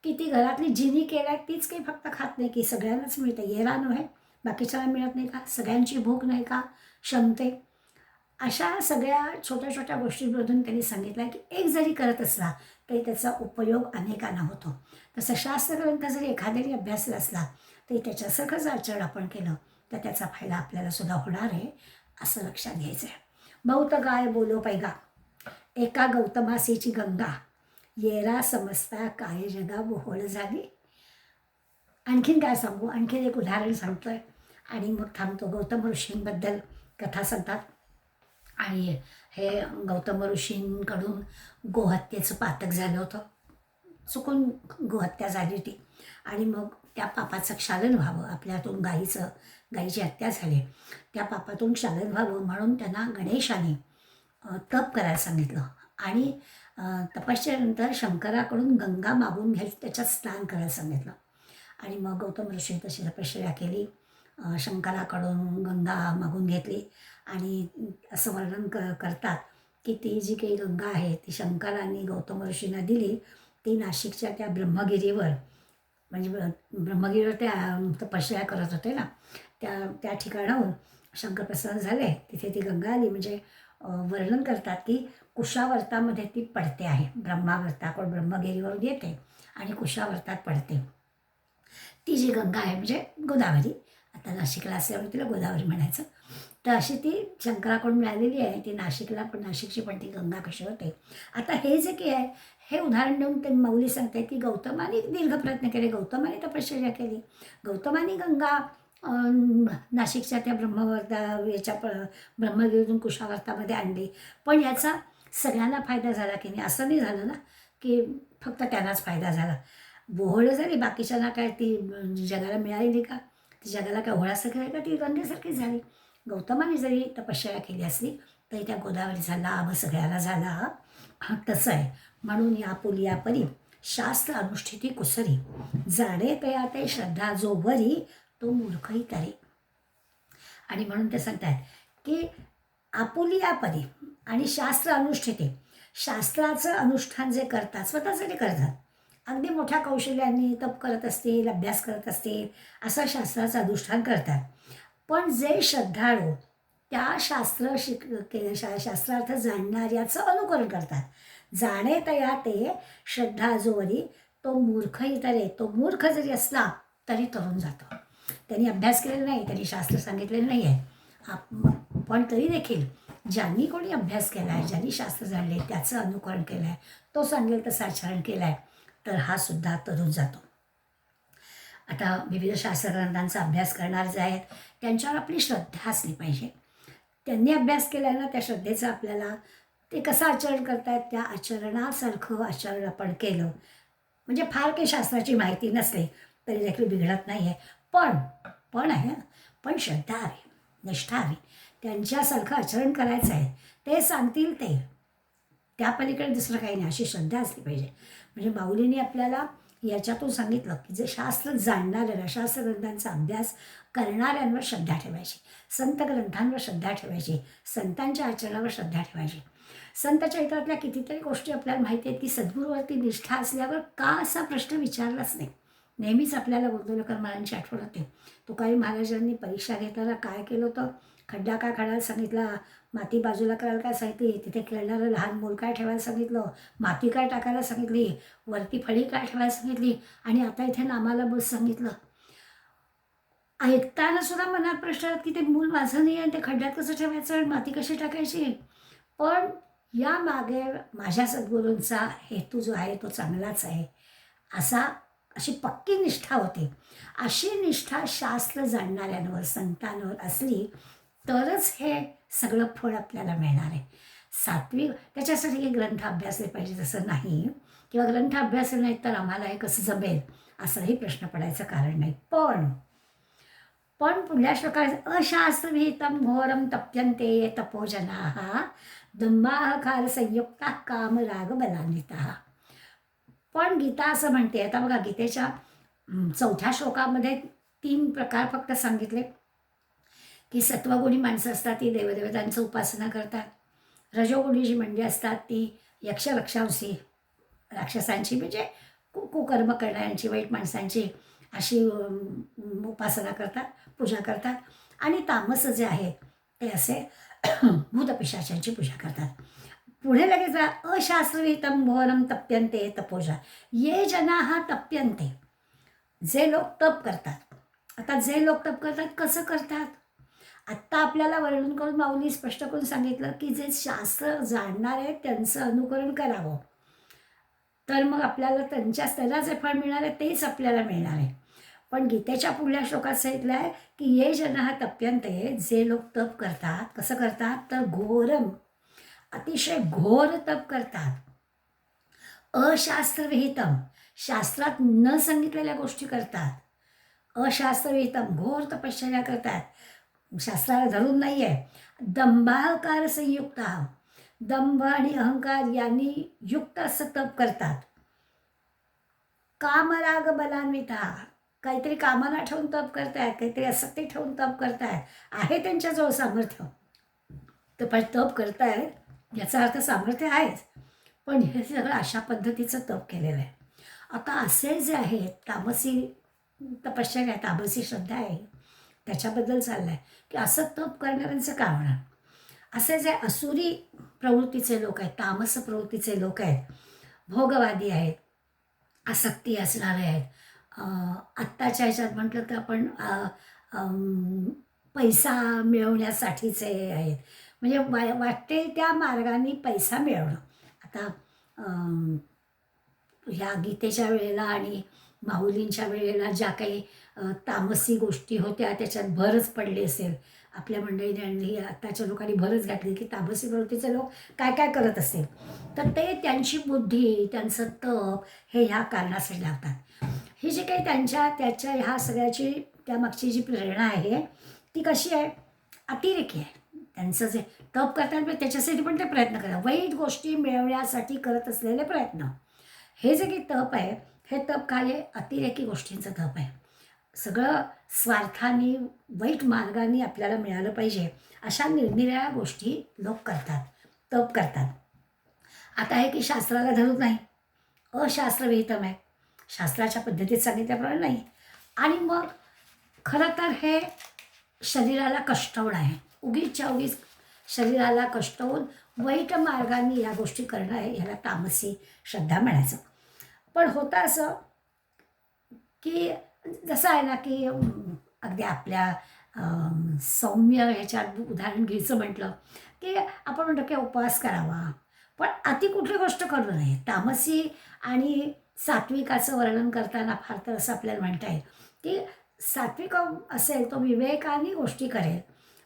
की ती घरातली जिनी केला तीच काही फक्त खात नाही की सगळ्यांनाच मिळते, येरा नव्हे, बाकीच्याला मिळत नाही का? सगळ्यांची भूक नाही का शमते? अशा सगळ्या छोट्या छोट्या गोष्टींमधून त्यांनी सांगितलं की एक जरी करत असला तरी त्याचा उपयोग अनेकांना होतो. तसं शास्त्रग्रंथ जरी एखाद्याने अभ्यासला असला तरी त्याच्यासारखंच आचरण आपण केलं तर त्याचा फायदा आपल्याला सुद्धा होणार आहे असं लक्षात घ्यायचं आहे. बहुत गाय बोलो पैगा, एका गौतमासीची गंगा, येरा समजता काय जगा बोहोळ झाली. आणखीन काय सांगू? आणखीन एक उदाहरण सांगतोय आणि मग थांबतो. गौतम ऋषींबद्दल कथा सांगतात आणि हे गौतम ऋषींकडून गोहत्येचं पातक झालं होतं, चुकून गोहत्या झाली ती आणि मग त्या पापाचं क्षालन व्हावं, आपल्यातून गाईची हत्या झाली, त्या पापातून क्षालन व्हावं म्हणून त्यांना गणेशाने तप करायला सांगितलं आणि तपश्चर्यानंतर शंकराकडून गंगा मागून घ्यायची, त्याच्यात स्नान करायला सांगितलं. आणि मग गौतम ऋषी तशी तपश्चर्या केली, शंकराकडून गंगा मागून घेतली आणि असं वर्णन करतात की ती जी काही गंगा आहे ती शंकरांनी गौतम ऋषींना दिली. ती नाशिकच्या त्या ब्रह्मगिरीवर, म्हणजे ब्रह्मगिरीवर ते तपश्चर्या करत होते ना, त्या त्या ठिकाणाहून शंकर प्रसन्न झाले. तिथे ती गंगा आली. म्हणजे वर्णन करतात की कुशावर्तामध्ये ती पडते आहे. ब्रह्मावर्ताकडून ब्रह्मगिरीवरून येते आणि कुशावर्तात पडते. ती जी गंगा आहे म्हणजे गोदावरी, आता नाशिकला असल्यामुळे तिला गोदावरी म्हणायचं. तर अशी ती शंकराकडून मिळालेली आहे. ती नाशिकला पण, नाशिकची पण ती गंगा कशी होते. आता हे जे काही आहे हे उदाहरण देऊन ते माऊली सांगते की गौतमाने दीर्घ प्रयत्न केले, गौतमाने तपश्चर्या केली, गौतमाने गंगा नाशिकच्या त्या ब्रह्मवर्ता याच्या ब्रह्मगिरीतून कुशावर्तामध्ये आणली. पण याचा सगळ्यांना फायदा झाला की नाही, असं नाही झालं ना की फक्त त्यांनाच फायदा झाला. बोहळं झाली, बाकीच्यांना काय ती जगाला मिळाली का? ती जगाला काय ओहळासारखी आहे का? ती गंगेसारखीच झाली. गौतमाने जरी तपश्चर्या केली असली तरी त्या गोदावरीचा लाभ सगळ्याला झाला. तसं आहे. म्हणून या पुलिया परी शास्त्र अनुष्ठिती कुसरी, जाणे तया ते श्रद्धा जो वरी तो मूर्खही तरी. आणि म्हणून ते सांगतात की आपुलिया परी आणि शास्त्र अनुष्ठिते, शास्त्राचं अनुष्ठान जे करतात स्वतःसाठी करतात, अगदी मोठ्या कौशल्याने तप करत असतील, अभ्यास करत असतील, असं शास्त्राचं अनुष्ठान करतात. पण जे श्रद्धाळू त्या शास्त्र शास्त्रार्थ जाणणाऱ्याचं अनुकरण करतात, जाणे तया ते श्रद्धा जोवरी तो मूर्खही तरे, तो मूर्ख जरी असला तरी तरून जातो. त्यांनी अभ्यास केलेला नाही, त्यांनी शास्त्र सांगितलेलं नाही आहे, पण तरी देखील ज्यांनी कोणी अभ्यास केला आहे, ज्यांनी शास्त्र जाणले, त्याचं अनुकरण केलं आहे, तो सांगेल तसं आचरण केलं आहे, तर हा सुद्धा तरून जातो. आता विविध शास्त्रग्रंथांचा अभ्यास करणारे जे आहेत त्यांच्यावर आपली श्रद्धा असली पाहिजे. त्यांनी अभ्यास केला आहे ना, त्या श्रद्धेचं आपल्याला ते कसं आचरण करतायत त्या आचरणासारखं आचरण आपण केलं म्हणजे फार काही शास्त्राची माहिती नसली तरी देखील बिघडत नाही आहे. पण आहे, पण श्रद्धा हवी, निष्ठा हवी, त्यांच्यासारखं आचरण करायचं आहे, ते सांगतील ते, त्या पलीकडे दुसरं काही नाही, अशी श्रद्धा असली पाहिजे. म्हणजे माऊलींनी आपल्याला याच्यातून सांगितलं की जे शास्त्र जाणणाऱ्या, शास्त्र ग्रंथांचा अभ्यास करणाऱ्यांवर श्रद्धा ठेवायची, संत ग्रंथांवर श्रद्धा ठेवायची, संतांच्या आचरणावर श्रद्धा ठेवायची. संत चरित्रातल्या कितीतरी गोष्टी आपल्याला माहिती आहेत की सद्गुरूवरती निष्ठा असल्यावर का असा प्रश्न विचारलाच नाही. नेहमीच आपल्याला गोंदवलेकर महाराजांची आठवण होते. तुकाराम महाराजांनी परीक्षा घेताना काय केलं होतं, खड्डा काय काढायला सांगितला, माती बाजूला करायला काय सांगितली, तिथे खेळणारं लहान मूल काय ठेवायला सांगितलं, माती काय टाकायला सांगितली, वरती फळी काय ठेवायला सांगितली, आणि आता इथे नामाला बस सांगितलं. ऐकताना सुद्धा मनात प्रश्न आहेत की ते मूल माझं नाही आहे, ते खड्ड्यात कसं ठेवायचं आणि माती कशी टाकायची. पण या मागे माझ्या सद्गुरूंचा हेतू जो आहे तो चांगलाच आहे, अशी पक्की निष्ठा होती. अशी निष्ठा शास्त्र जाणणाऱ्यांवर, संतांवर असली तरच हे सगळं फळ आपल्याला मिळणार आहे. सात्विक त्याच्यासाठी हे ग्रंथ अभ्यासले पाहिजे तसं नाही, किंवा ग्रंथ अभ्यासले नाहीत तर आम्हाला हे कसं जमेल असाही प्रश्न पडायचं कारण नाही. पण पुढल्या श्लोकात अशास्त्रविहितं घोरं तप्यन्ते तपोजनाः दंभाहंकार संयुक्ता कामराग बलान्विताः. पण गीता असं म्हणते, आता बघा गीतेच्या 4थ्या श्लोकामध्ये 3 प्रकार फक्त सांगितले की सत्वगुणी माणसं असतात ती देवदेवतांचं उपासना करतात, रजोगुणी जी म्हणजे असतात ती यक्षरक्षांशी, राक्षसांची म्हणजे कुकर्म करणाऱ्यांची, वाईट माणसांची अशी उपासना करतात, पूजा करतात, आणि तामस जे आहेत ते असे भूतपिशाचांची पूजा करतात. पुढे लगेच अशास्त्रविहितं घोरं तप्यन्ते तपोजा ये जनाः तप्यन्ते, जे लोक तप करतात. आता जे लोक तप करतात कसं करतात, आत्ता आपल्याला वर्णन करून माऊली स्पष्ट करून सांगितलं की जे शास्त्र जाणणार आहेत त्यांचं अनुकरण करावं, तर मग आपल्याला त्याला जे फळ मिळणार आहे तेच आपल्याला मिळणार आहे. पण गीतेच्या पुढल्या श्लोकात सांगितलं आहे की ये जनाः तप्यन्ते, जे लोक तप करतात कसं करतात तर घोरम, अतिशय घोर तप करतात, अशास्त्रविहितं, शास्त्रात न सांगितलेल्या गोष्टी करतात, अशास्त्रविहितं घोर तपश्चर्या करतात, शास्त्राला धरून नाही आहे, दंभाहंकार संयुक्त, दंभ आणि अहंकार यांनी युक्त असं तप करतात, कामराग बलान्विता, काहीतरी कामना ठेवून तप करतायत, काहीतरी आसक्ती ठेवून तप करतायत, आहे त्यांच्याजवळ सामर्थ्य तर पण तप करतायत, याचा अर्थ सामर्थ्य आहेच, पण हे सगळं अशा पद्धतीचं तप केलेलं आहे. आता असे जे आहेत तामसी तपश्चर्या, तामसी श्रद्धा आहे, त्याच्याबद्दल चाललं आहे की असं तप करणाऱ्यांचं काय होणार. असे जे असुरी प्रवृत्तीचे लोक आहेत, तामस प्रवृत्तीचे लोक आहेत, भोगवादी आहेत, आसक्ती असणारे आहेत, आत्ताच्या ह्याच्यात म्हटलं तर आपण पैसा मिळवण्यासाठीचे आहेत, म्हणजे वाटेल त्या मार्गाने पैसा मिळवणं. आता ह्या गीतेच्या वेळेला आणि माऊलींच्या वेळेला ज्या काही तामसी गोष्टी होत्या त्याच्यात भरच पडली असेल. आपल्या मंडळीने आणि आत्ताच्या लोकांनी भरच घातली की तामसी प्रवृत्तीचे लोक काय काय करत असेल, तर ते त्यांची बुद्धी, त्यांचं तप हे ह्या कारणासाठी लावतात. ही जी काही त्याच्या ह्या सगळ्याची त्यामागची जी प्रेरणा आहे ती कशी आहे, अतिरेकी आहे. त्यांचं जे तप करतात त्याच्यासाठी पण ते प्रयत्न करतात, वाईट गोष्टी मिळवण्यासाठी करत असलेले प्रयत्न. हे जे काही तप आहे, हे तप काय आहे, अतिरेकी गोष्टींचं तप आहे. सगळं स्वार्थाने, वाईट मार्गाने आपल्याला मिळालं पाहिजे अशा निरनिराळ्या गोष्टी लोक करतात, तप करतात. आता हे की शास्त्राला धरून नाही, अशास्त्रविहितम आहे, शास्त्राच्या पद्धतीत सांगितल्याप्रमाणे नाही. आणि मग खरं तर हे शरीराला कष्टवणं आहे, उगीचच्या उगीच शरीराला कष्टवून वाईट मार्गाने या गोष्टी करणं आहे, ह्याला तामसी श्रद्धा म्हणायचं. पण होतं असं की जसं आहे ना की अगदी आपल्या सौम्य ह्याच्यात उदाहरण घ्यायचं म्हटलं की आपण म्हणतो की उपवास करावा, पण अति कुठली गोष्ट करू नये. तामसी आणि सात्विकाचं वर्णन करताना फार तर असं आपल्याला म्हणता येईल की सात्विक असेल तो विवेकाने गोष्टी करेल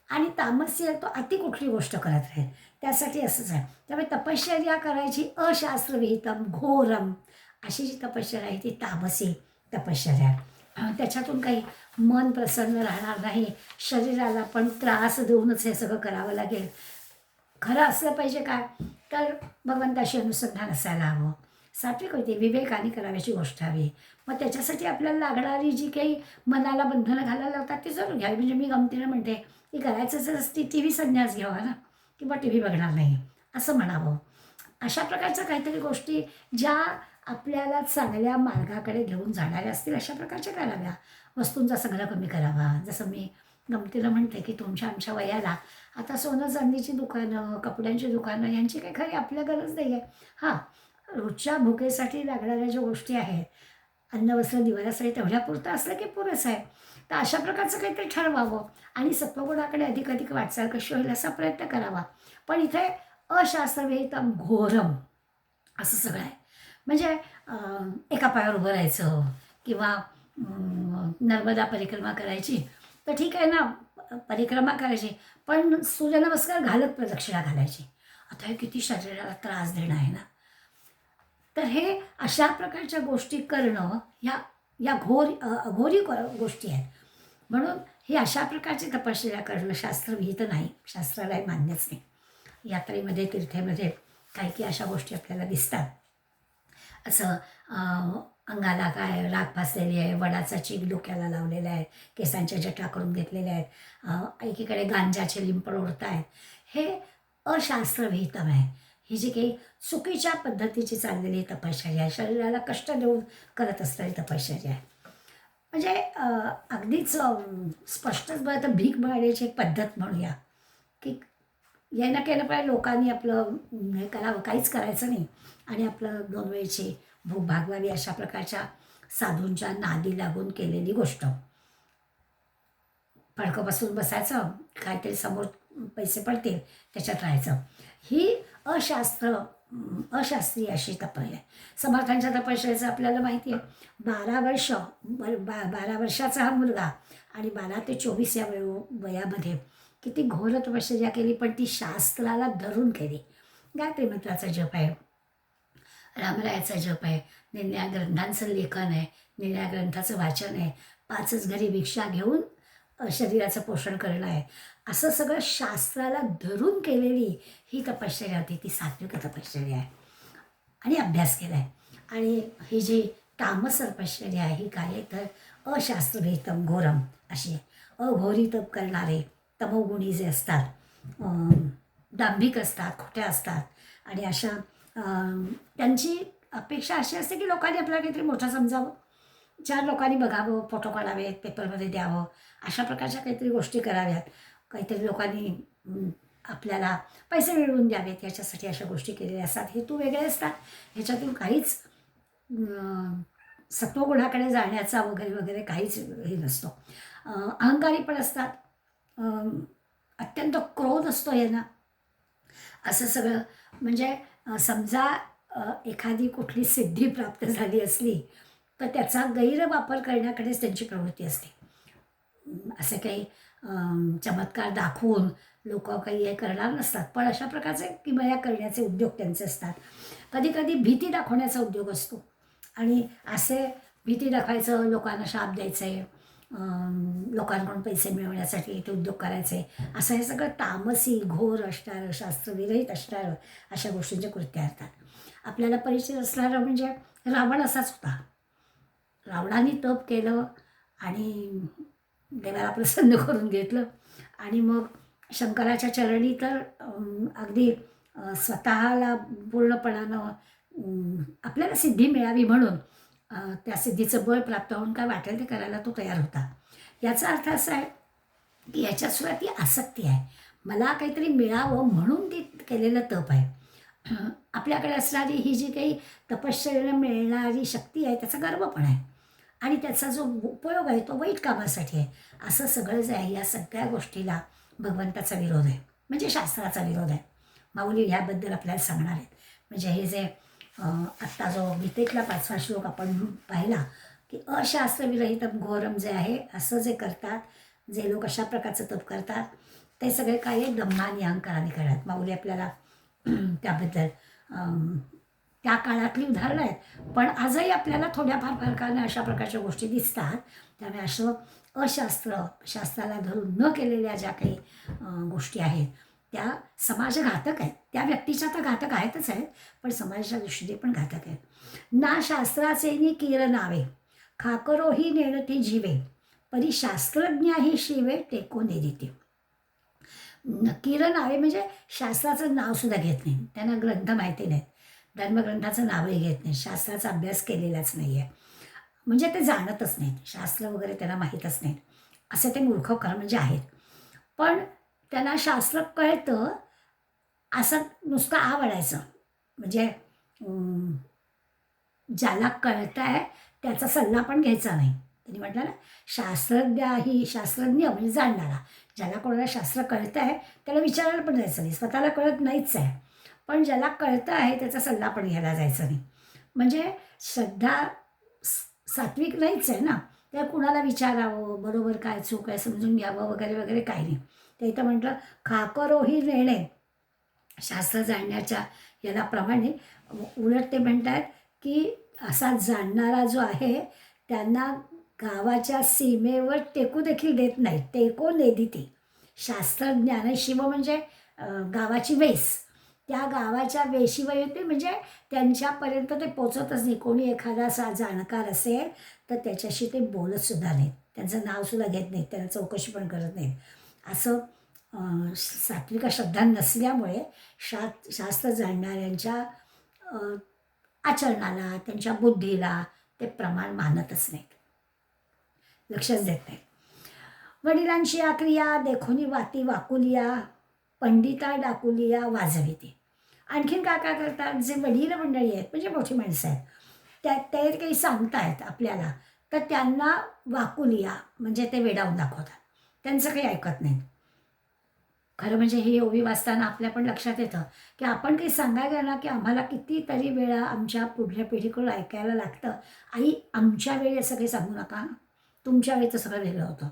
आणि तामसी आहे तो अति कुठली गोष्ट करत राहील. त्यासाठी असंच आहे. त्यामुळे तपश्चर्या करायची अशास्त्रविहितम घोरम अशी जी तपश्चर्या आहे ती तामसी तपश्चर्या. त्याच्यातून काही मन प्रसन्न राहणार नाही, शरीराला पण त्रास देऊनच हे सगळं करावं लागेल. खरं असलं पाहिजे काय, तर भगवंताशी अनुसंधान असायला हवं, सात्विक होते, विवेकाने कराव्याची गोष्ट हवी. मग त्याच्यासाठी आपल्याला लागणारी जी काही मनाला बंधनं घालायला लावतात ती जरूर घ्यावी. म्हणजे मी गमतीनं म्हणते की करायचंच असती टी व्ही संन्यास घ्यावा ना, किंवा टी व्ही बघणार नाही असं म्हणावं. अशा प्रकारच्या काहीतरी गोष्टी ज्या आपल्याला चांगल्या मार्गाकडे घेऊन जाणाऱ्या असतील अशा प्रकारच्या कराव्या. वस्तूंचा संग्रह कमी करावा. जसं मी गमतीला म्हणते की तुमच्या आमच्या वयाला आता सोनं चांदीची दुकानं, कपड्यांची दुकानं यांची काही खरी आपल्या गरज नाही आहे. हां, रोजच्या भुकेसाठी लागणाऱ्या ज्या गोष्टी आहेत, अन्न वस्त्र निवाऱ्यासाठी तेवढ्यापुरतं असलं की पुरेसं आहे. तर अशा प्रकारचं काहीतरी ठरवावं आणि सत्वगुणाकडे अधिक वाटचाल कशी होईल असा प्रयत्न करावा. पण इथे अशास्त्रविहितम घोरम असं सगळं आहे. म्हणजे एका पायावर उभं राहायचं किंवा नर्मदा परिक्रमा करायची, तर ठीक आहे ना, परिक्रमा करायची, पण सूर्यनमस्कार घालत प्रदक्षिणा घालायची. आता हे किती शरीराला त्रास देणं आहे ना. तर हे अशा प्रकारच्या गोष्टी करणं या अघोरी गोष्टी आहेत. म्हणून ही अशा प्रकारची तपश्चर्या करणं शास्त्रविहित नाही, शास्त्रालाही मान्यच नाही. यात्रेमध्ये, तीर्थेमध्ये काही काही अशा गोष्टी आपल्याला दिसतात. असं अंगाला काय राख फासलेली आहे, वडाचा चीक डोक्याला लावलेला आहे, केसांच्या जटा करून घेतलेल्या आहेत, एकीकडे गांजाचे लिंपड ओढत आहेत. हे अशास्त्रविहितम आहे. ही जी काही चुकीच्या पद्धतीची चाललेली तपश्चर्या आहे, शरीराला कष्ट देऊन करत असलेली तपश्चर्या आहे. म्हणजे अगदीच स्पष्टच बघा तर भीक मागण्याची एक पद्धत म्हणूया की यानं केलं पाहिजे, लोकांनी आपलं हे करावं, काहीच करायचं नाही आणि आपलं 2 वेळची भूक भागवावी अशा प्रकारच्या साधूंच्या नादी लागून केलेली गोष्ट. फडकं बसून बसायचं, काहीतरी समोर पैसे पडतील त्याच्यात राहायचं. ही अशास्त्रीय अशी तपश्चर्या आहे. समर्थांच्या तपश्चर्येचं आपल्याला माहिती आहे. 12 वर्षाचा हा मुलगा आणि 12 ते 24 या वयामध्ये किती घोर तपश्चर्या केली, पण ती शास्त्राला धरून केली. गायत्री मंत्राचा जप आहे, रामरायाचा जप आहे, निरनिळ्या ग्रंथांचं लेखन आहे, निरनिळ्या ग्रंथाचं वाचन आहे, 5च घरी भिक्षा घेऊन शरीराचं पोषण करणं आहे. असं सगळं शास्त्राला धरून केलेली ही तपश्चर्या होती, ती सात्विक तपश्चर्या आहे आणि अभ्यास केला आहे. आणि ही जी तामस तपश्चर्या आहे ही काय तर अशास्त्रविहितम घोरम अशी आहे. अघोरी तप करणारे तमोगुणी जे असतात, दांभिक असतात, खोट्या असतात आणि अशा त्यांची अपेक्षा अशी असते की लोकांनी आपल्याला काहीतरी मोठं समजावं, 4 लोकांनी बघावं, फोटो काढावेत, पेपरमध्ये द्यावं, अशा प्रकारच्या काहीतरी गोष्टी कराव्यात. काहीतरी लोकांनी आपल्याला पैसे मिळवून द्यावेत याच्यासाठी अशा गोष्टी केलेल्या असतात. हेतू वेगळे असतात. ह्याच्यातून काहीच सत्वगुणाकडे जाण्याचा वगैरे वगैरे काहीच हे नसतो. अहंकारी पण असतात. अत्यंत क्रोध असतो यांना. असं सगळं म्हणजे समजा एखादी कुठली सिद्धी प्राप्त झाली असली तर त्याचा गैरवापर करण्याकडेच त्यांची प्रवृत्ती असते. असे काही चमत्कार दाखवून लोक काही हे करणार नसतात, पण अशा प्रकारचे किमया करण्याचे उद्योग त्यांचे असतात. कधी कधी भीती दाखवण्याचा उद्योग असतो आणि असे भीती दाखवायचं, लोकांना शाप द्यायचे, लोकांकडून पैसे मिळवण्यासाठी ते उद्योग करायचे, असं हे सगळं तामसी घोर असणारं, शास्त्रविरहित असणारं अशा गोष्टींचे कृत्य असतात. आपल्याला परिचय असणारं म्हणजे रावण असाच होता. रावणाने तप केलं आणि देवाला प्रसन्न करून घेतलं आणि मग शंकराच्या चरणी तर अगदी स्वतःला पूर्णपणानं आपल्याला सिद्धी मिळावी म्हणून त्या सिद्धीचं बळ प्राप्त होऊन काय वाटेल ते करायला तो तयार होता. याचा अर्थ असा आहे की याच्यातसुद्धा ती आसक्ती आहे. मला काहीतरी मिळावं म्हणून ती केलेलं तप आहे. आपल्याकडे असणारी ही जी काही तपश्चर्येने मिळणारी शक्ती आहे त्याचा गर्व पण आहे आणि त्याचा जो उपयोग आहे तो वाईट कामासाठी आहे. असं सगळं जे आहे या सगळ्या गोष्टीला भगवंताचा विरोध आहे, म्हणजे शास्त्राचा विरोध आहे. माऊली ह्याबद्दल आपल्याला सांगणार आहेत. म्हणजे हे जे आत्ता जो गीतेतला 5वा श्लोक आपण पाहिला की अशास्त्रविरहितम घोरम जे आहे, असं जे करतात, जे लोक अशा प्रकारचं तप करतात ते सगळे काय आहे, दंभानी अहंकाराने करतात. माऊली आपल्याला त्याबद्दल त्या काळातली उदाहरणं आहेत, पण आजही आपल्याला थोड्याफार फरकाने अशा प्रकारच्या गोष्टी दिसतात. त्यामुळे असं शास्त्राला धरून न केलेल्या ज्या काही गोष्टी आहेत त्या समाजघातक आहेत. त्या व्यक्तीच्या तर घातक आहेतच आहेत, पण समाजाच्या दृष्टीने पण घातक आहेत. ना शास्त्राचे नि कीर नावे, खाकरोही नेणती जीवे, परी शास्त्रज्ञाही शिवे टेको नेदिते. कीर नावे म्हणजे शास्त्राचं नावसुद्धा घेत नाही, त्यांना ग्रंथ माहिती नाहीत, धर्मग्रंथाचं नावही घेत नाही, शास्त्राचा अभ्यास केलेलाच नाही आहे, म्हणजे ते जाणतच नाहीत, शास्त्र वगैरे त्यांना माहीतच नाहीत, असे ते मूर्ख खरं म्हणजे आहेत. पण त्यांना शास्त्र कळतं असं नुसतं आवडायचं, म्हणजे ज्याला कळतं आहे त्याचा सल्ला पण घ्यायचा नाही. त्यांनी म्हटलं ना, शास्त्रज्ञ म्हणजे जाणणारा. ज्याला कोणाला शास्त्र कळतं आहे त्याला विचारायला पण जायचं नाही, स्वतःला कळत नाहीच आहे, पण ज्याला कळतं आहे त्याचा सल्ला पण घ्यायला जायचं नाही. म्हणजे श्रद्धा सात्विक नाहीच आहे ना, त्या कुणाला विचारावं, बरोबर काय चूक आहे समजून घ्यावं वगैरे वगैरे काही नाही. ते इथं म्हटलं खाकरोही नेणे, शास्त्र जाणण्याच्या याला प्रमाणे उलट ते म्हणतात की असा जाणणारा जो आहे त्यांना गावाच्या सीमेवर टेकू देखील देत नाही, टेको नेदिती. शास्त्रज्ञान शिव म्हणजे गावाची वेस, त्या गावाच्या वेशीवर येते, म्हणजे त्यांच्यापर्यंत ते पोचतच नाही. कोणी एखादा असा जाणकार असेल तर त्याच्याशी ते बोलतसुद्धा नाहीत, त्यांचं नावसुद्धा घेत नाहीत, त्यांना चौकशी पण करत नाहीत. असं सात्विक श्रद्धा नसल्यामुळे शास्त्र जाणणाऱ्यांच्या आचरणाला, त्यांच्या बुद्धीला ते प्रमाण मानतच नाहीत, लक्षच देत नाहीत. वडिलांची आक्रिया देखोनी वाती वाकुलिया, पंडिता डाकुलिया वाजविते. आणखीन काय काय करतात, जे वडील मंडळी आहेत म्हणजे मोठी माणसं आहेत ते काही सांगतायत आपल्याला तर त्यांना वाकुलिया म्हणजे ते वेडावून दाखवतात, त्यांचं काही ऐकत नाही. खरं म्हणजे ही ओवी वाचताना आपल्या पण लक्षात येतं की आपण काही सांगायला ना की आम्हाला कितीतरी वेळा आमच्या पुढल्या पिढीकडून ऐकायला लागतं, आई आमच्या वेळी असं काही सांगू नका, तुमच्या वेळेचं सगळं वेगळं होतं,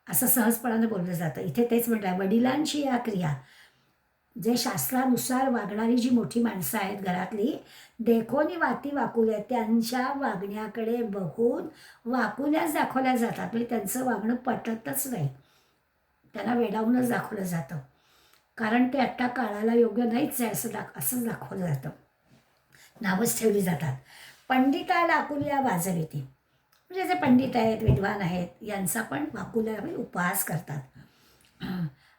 असं सहजपणानं बोललं जातं. इथे तेच म्हटलं आहे, वडिलांची या क्रिया, जे शास्त्रानुसार वागणारी जी मोठी माणसं आहेत घरातली, देखोनी वाती वाकुल्या, त्यांच्या वागण्याकडे बघून वाकुल्याच दाखवल्या जातात, म्हणजे त्यांचं वागणं पटतच नाही, त्यांना वेडावूनच दाखवलं जातं, कारण ते आत्ता काळाला योग्य नाहीच आहे असंच दाखवलं जातं, नावच ठेवली जातात. पंडिता डाकुलिया वाजविते, म्हणजे जे पंडित आहेत, विद्वान आहेत, यांचा पण वाकुल्या उपहास करतात.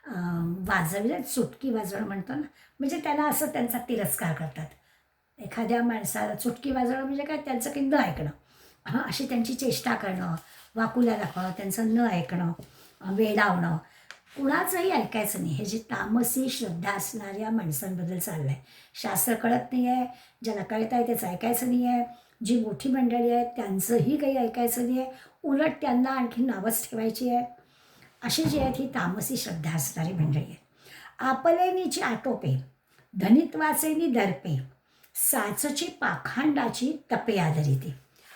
वाजवलं, चुटकी वाजवणं म्हणतो ना, म्हणजे त्यांना असं त्यांचा तिरस्कार करतात. एखाद्या माणसाला चुटकी वाजवणं म्हणजे काय, त्यांचं काही न ऐकणं, अशी त्यांची चेष्टा करणं, वाकुल्या दाखवणं, त्यांचं न ऐकणं, वेडावणं, कुणाचंही ऐकायचं नाही. हे जी तामसी श्रद्धा असणाऱ्या माणसांबद्दल चाललं आहे. शास्त्र कळत नाही आहे, ज्याला कळत आहे त्याचं ऐकायचं नाही आहे, जी मोठी मंडळी आहेत त्यांचंही काही ऐकायचं नाही आहे, उलट त्यांना आणखी नावच ठेवायची आहे. अशी जी आहेत ही तामसी श्रद्धा असणारी मंडळी आहेत. आपलेनीची आटोपे, धनित्वाचेनी दर्पे, साचची पाखांडाची तपे आदरिते.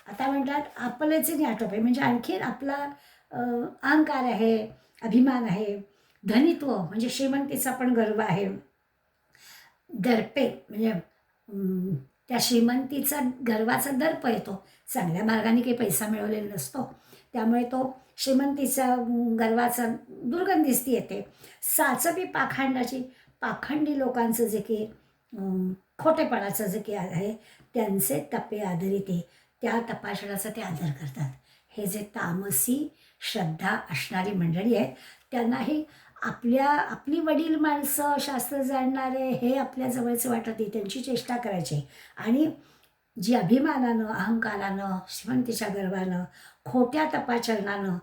आता म्हणतात आपलेचे नि आटोपे, म्हणजे आणखीन आपला अहंकार आहे, अभिमान आहे, धनित्व म्हणजे श्रीमंतीचा पण गर्व आहे, दर्पे म्हणजे त्या श्रीमंतीचा गर्वाचा दर्प येतो. चांगल्या मार्गाने काही पैसा मिळवलेला नसतो, त्यामुळे तो श्रीमंतीचा गर्वाचा दुर्गंधीच ती येते. साचपी पाखांडाची, पाखंडी लोकांचं जे की खोटेपणाचं जे की आहे त्यांचे तपे आदरिते, त्या तपासण्याचा ते आदर करतात. हे जे तामसी श्रद्धा असणारी मंडळी आहेत त्यांनाही आपली वडील माणसं, शास्त्र जाणणारे हे आपल्या जवळचे वाटत नाही, त्यांची चेष्टा करायची. आणि जी अभिमानानं, अहंकारानं, श्रीमंतीच्या गर्वानं, खोट्या तपाचरणानं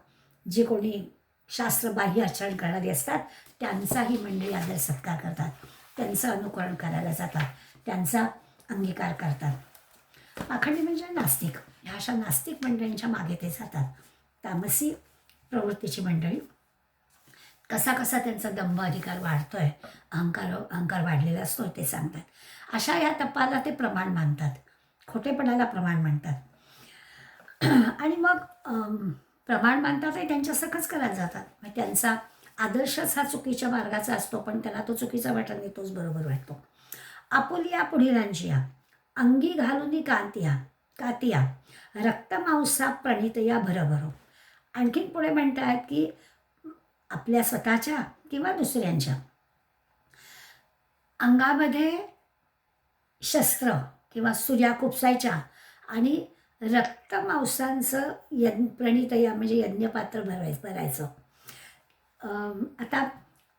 जे कोणी शास्त्रबाह्य आचरण करणारी असतात त्यांचाही मंडळी आदर सत्कार करतात, त्यांचं अनुकरण करायला जातात, त्यांचा अंगीकार करतात. पाखंडी म्हणजे नास्तिक, ह्या अशा नास्तिक मंडळींच्या मागे ते जातात. तामसी प्रवृत्तीची मंडळी, कसा कसा त्यांचा दंभ अधिकार वाढतोय, अहंकार वाढलेला असतो ते सांगतात. अशा या तपाला ते प्रमाण मानतात, खोटेपणाला प्रमाण मानतात. आणि मग प्रमाण मानतात ते त्यांच्यासारखंच करायला जातात. मग त्यांचा आदर्शच हा चुकीच्या मार्गाचा असतो, पण त्याला तो चुकीचा वाटत नाही, तोच बरोबर वाटतो. आपुलिया पुढिलांचिया, अंगी घालुनी कातिया, रक्तमांसा प्रणितया भरभरो. आणखीन पुढे म्हणतात की आपल्या स्वतःच्या किंवा दुसऱ्यांच्या अंगामध्ये शस्त्र किंवा सुऱ्या खुपसायच्या आणि रक्तमांसांचं प्रणितया म्हणजे यज्ञपात्र भरायचं. आता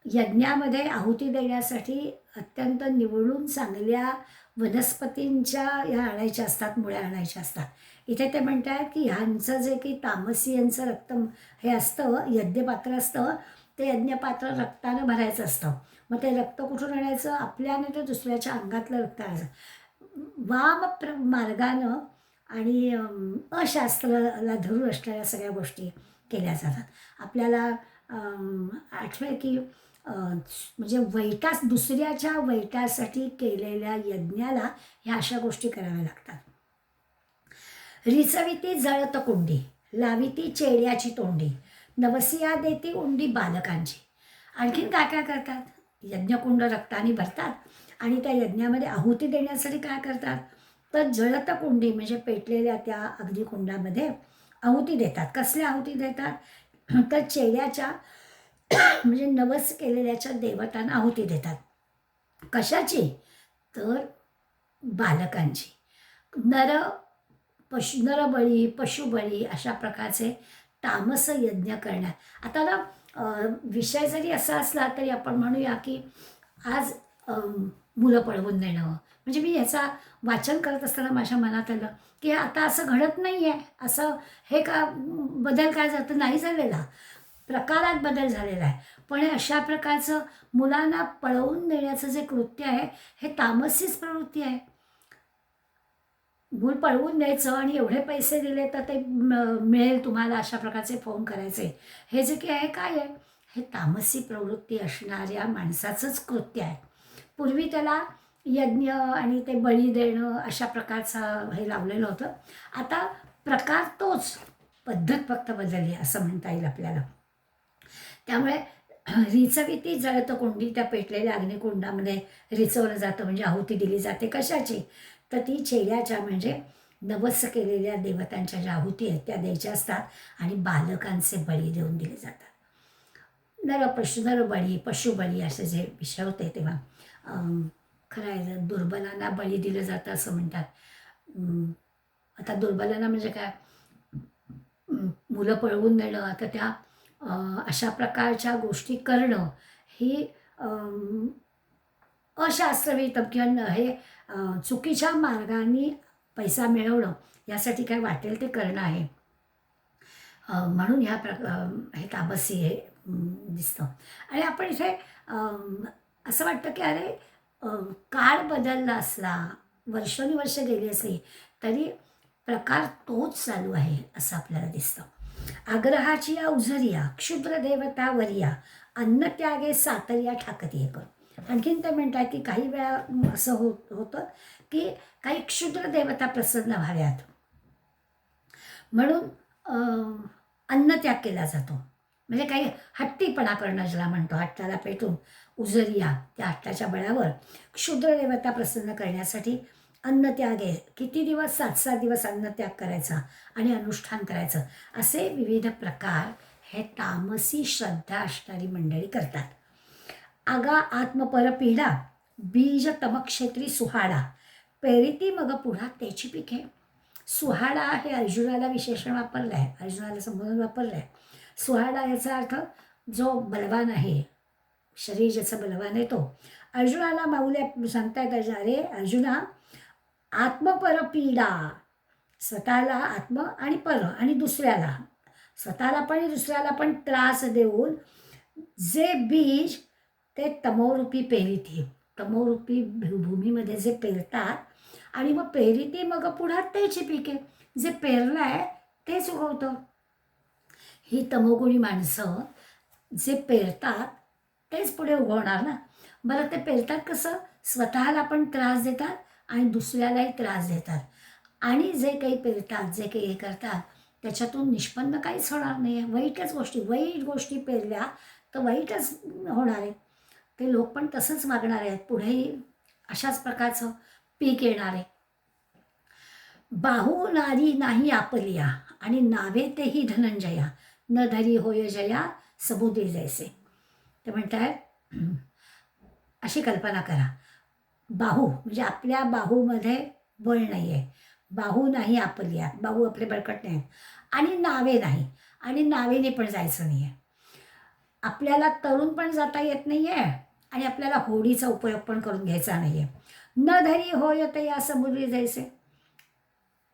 यज्ञामध्ये आहुती देण्यासाठी अत्यंत निवडून चांगल्या वनस्पतींच्या ह्या आणायच्या असतात, मुळ्या आणायच्या असतात. इथे ते म्हणतात की ह्यांचं जे की तामसीयांचं रक्त हे असतं, यज्ञपात्र असतं, ते यज्ञपात्र रक्तानं भरायचं असतं. मग ते रक्त कुठून आणायचं, आपल्याने तर दुसऱ्याच्या अंगातलं रक्त आणायचं. मार्गानं आणि अशास्त्राला धरून असणाऱ्या सगळ्या गोष्टी केल्या जातात. आपल्याला आठवलं की म्हणजे दुसऱ्याच्या वैटासाठी केलेल्या यज्ञाला ह्या अशा गोष्टी कराव्या लागतात. रिचविती जळत कुंडी, लाविती चेड्याची तोंडी, नवसिया देती उंडी बालकांची. आणखीन काय काय करतात, यज्ञकुंड रक्ताने भरतात आणि त्या यज्ञामध्ये आहुती देण्यासाठी काय करतात, तर जळत कुंडी म्हणजे पेटलेल्या त्या अग्निकुंडामध्ये आहुती देतात. कसल्या आहुती देतात, तर चेड्याच्या म्हणजे नवस केलेल्याच्या देवतांना आहुती देतात. कशाची, तर बालकांची. नरबळी, पशुबळी अशा प्रकारचे तामस यज्ञ करण्यात. आता ना विषय जरी असा असला तरी आपण म्हणूया की आज मुलं पळवून देणं, म्हणजे मी याचा वाचन करत असताना माझ्या मनात आलं की आता असं घडत नाही आहे, असं हे का बदल काय जातं, नाही झालेला, प्रकारात बदल झालेला आहे. पण अशा प्रकारचं मुलांना पळवून देण्याचं जे कृत्य आहे हे तामसीच प्रवृत्ती आहे. मूल पळवून द्यायचं आणि एवढे पैसे दिले तर ते मिळेल तुम्हाला, अशा प्रकारचे फोन करायचे, हे जे काही आहे काय आहे, हे तामसी प्रवृत्ती असणाऱ्या माणसाचंच कृत्य आहे. पूर्वी त्याला यज्ञ आणि ते बळी देणं अशा प्रकारचं हे लावलेलं होतं. आता प्रकार तोच, पद्धत फक्त बदलली असं म्हणता येईल आपल्याला. त्यामुळे रिचविती जळत कुंडी, त्या पेटलेल्या अग्निकुंडामध्ये रिचवलं जातं म्हणजे आहुती दिली जाते. कशाची, तर ती चेड्याच्या म्हणजे नवस केलेल्या देवतांच्या ज्या आहुती आहेत त्या द्यायच्या असतात आणि बालकांचे बळी देऊन दिले जातात. नरबळी, पशुबळी असे जे विषय होते तेव्हा खरं आहे, दुर्बलांना बळी दिलं जातं असं म्हणतात. आता दुर्बलांना म्हणजे काय, मुलं पळवून देणं, आता त्या अशा प्रकारच्या गोष्टी करणं ही अशास्त्रविहित किंवा हे चुकीच्या मार्गाने पैसा मिळवणं यासाठी काय वाटेल ते करणं आहे. म्हणून हे तामसी हे दिसतं. आणि आपण इथे असं वाटतं की अरे काळ बदलला असला, वर्षानुवर्ष गेली असली तरी प्रकार तोच चालू आहे असं आपल्याला दिसतं. आग्रहाची या उझरिया क्षुद्र देवता वरिया अन्नत्यागे सातरिया ठाकती एक. आणखीन ते म्हणतात की काही वेळा असं होतं की काही क्षुद्र देवता प्रसन्न व्हाव्यात म्हणून अन्नत्याग केला जातो. म्हणजे काही हट्टीपणा करणं ज्याला म्हणतो, हट्टाला पेटून उजरिया त्या हट्टाच्या बळावर क्षुद्र देवता प्रसन्न करण्यासाठी अन्नत्याग आहे. किती दिवस? 7-7 दिवस अन्नत्याग करायचा आणि अनुष्ठान करायचं. असे विविध प्रकार हे तामसी श्रद्धा असणारी मंडळी करतात. आगा आत्मपरपीडा बीज तमक्षेत्री सुहाडा पेरिती मग पुढा त्याची पिके. सुहाडा हे अर्जुनाला विशेषण वापरलं आहे, अर्जुनाला संबोधन वापरलं आहे. सुहाडा याचा अर्थ जो बलवान आहे, शरीर ज्याचं बलवान आहे तो. अर्जुनाला माऊल्या सांगतायत, अरे अर्जुना आत्मपरपीडा, स्वतःला आत्म आणि पर आणि दुसऱ्याला, स्वतःला पण दुसऱ्याला पण त्रास देऊन जे बीज ते तमोरूपी पेरिती, तमोरूपी भूमीमध्ये जे पेरतात आणि मग पेरिती मग पुढे त्याची पिके. जे पेरलं आहे तेच उगवतं. ही तमोगुणी माणसं जे पेरतात तेच पुढे उगवणार ना. बरं ते पेरतात कसं? स्वतःला पण त्रास देतात आणि दुसऱ्यालाही त्रास देतात. आणि जे काही पेरतात, जे काही हे करतात त्याच्यातून निष्पन्न काहीच होणार नाही आहे. वाईटच गोष्टी, वाईट गोष्टी पेरल्या तर वाईटच होणार आहे. ते लोक पण तसंच वागणार आहेत. पुढेही अशाच प्रकारचं पीक येणार आहे. बाहू नारी नाही आपलिया आणि नावे तेही धनंजया न धरी होय जया समुद्री जैसे. ते म्हणतात अशी कल्पना करा, बाहू म्हणजे आपल्या बाहूमध्ये बळ नाही आहे, बाहू नाही आपलिया, बाहू आपले बळकट नाही आणि नावे नाही, आणि नावेने पण जायचं नाही आहे. आपल्याला तरुण पण जाता येत नाही आहे आणि आपल्याला होडीचा उपयोग पण करून घ्यायचा नाही आहे. न धरी होय तर या समुद्री जैसे.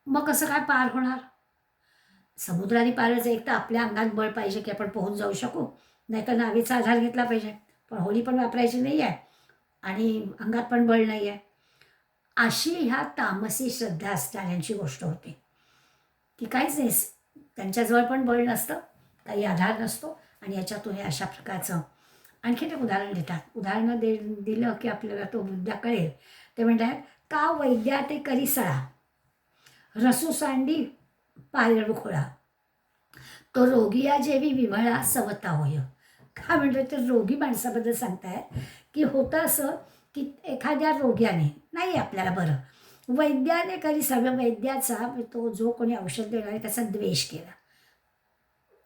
मग कसं काय पार होणार? समुद्राने पारच. एक तर आपल्या अंगात बळ पाहिजे की आपण पोहून जाऊ शकू, नाहीतर नावेचा आधार घेतला पाहिजे. पण होडी पण वापरायची नाही आहे आणि अंगात पण बळ नाही आहे. अशी ह्या तामसी श्रद्धा असणाऱ्यांची गोष्ट होती की काहीच नाही, त्यांच्याजवळ पण बळ नसतं, काही आधार नसतो आणि याच्यातून हे अशा प्रकारचं आणखीन एक उदाहरण देतात. उदाहरणं दिलं की आपल्याला तो मुद्दा कळेल. ते म्हणतात का वैद्या ते करी सळा रसू सांडी पायळ खोळा तो रोगिया जेवी विव्हळा सवता होय. का म्हणतो? तर रोगी माणसाबद्दल सांगतायत की होतं असं की एखाद्या रोग्याने नाही आपल्याला बरं, वैद्याने कधी सर्व वैद्याचा तो जो कोणी औषध देणार आहे त्याचा द्वेष केला.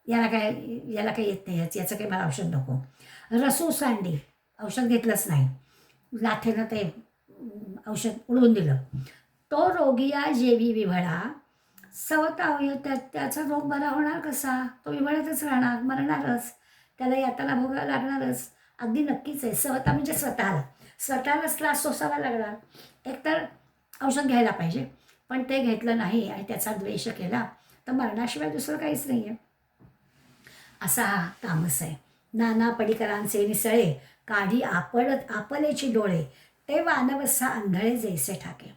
याला काही येत नाही, याचं काही मला औषध नको. रसू सांडी औषध घेतलंच नाही, लाथेनं ते औषध उडवून दिलं. तो रोगिया जेवी विव्हळा सवता होय. त्याचा रोग बरा होणार कसा? तो विव्हळतच राहणार, मरणारच, त्याला यातना भोगायला लागणारच. अगदी नक्कीच आहे. सवता म्हणजे स्वतःलाच त्रास सोसावा लागणार. एकतर औषध घ्यायला पाहिजे, पण ते घेतलं नाही आणि त्याचा द्वेष केला तर मरणाशिवाय दुसरं काहीच नाही आहे. असा हा तामस आहे. नाना पडिकरांचे निसळे काढी आपलेची डोळे ते वानवसा आंधळे जैसे ठाके.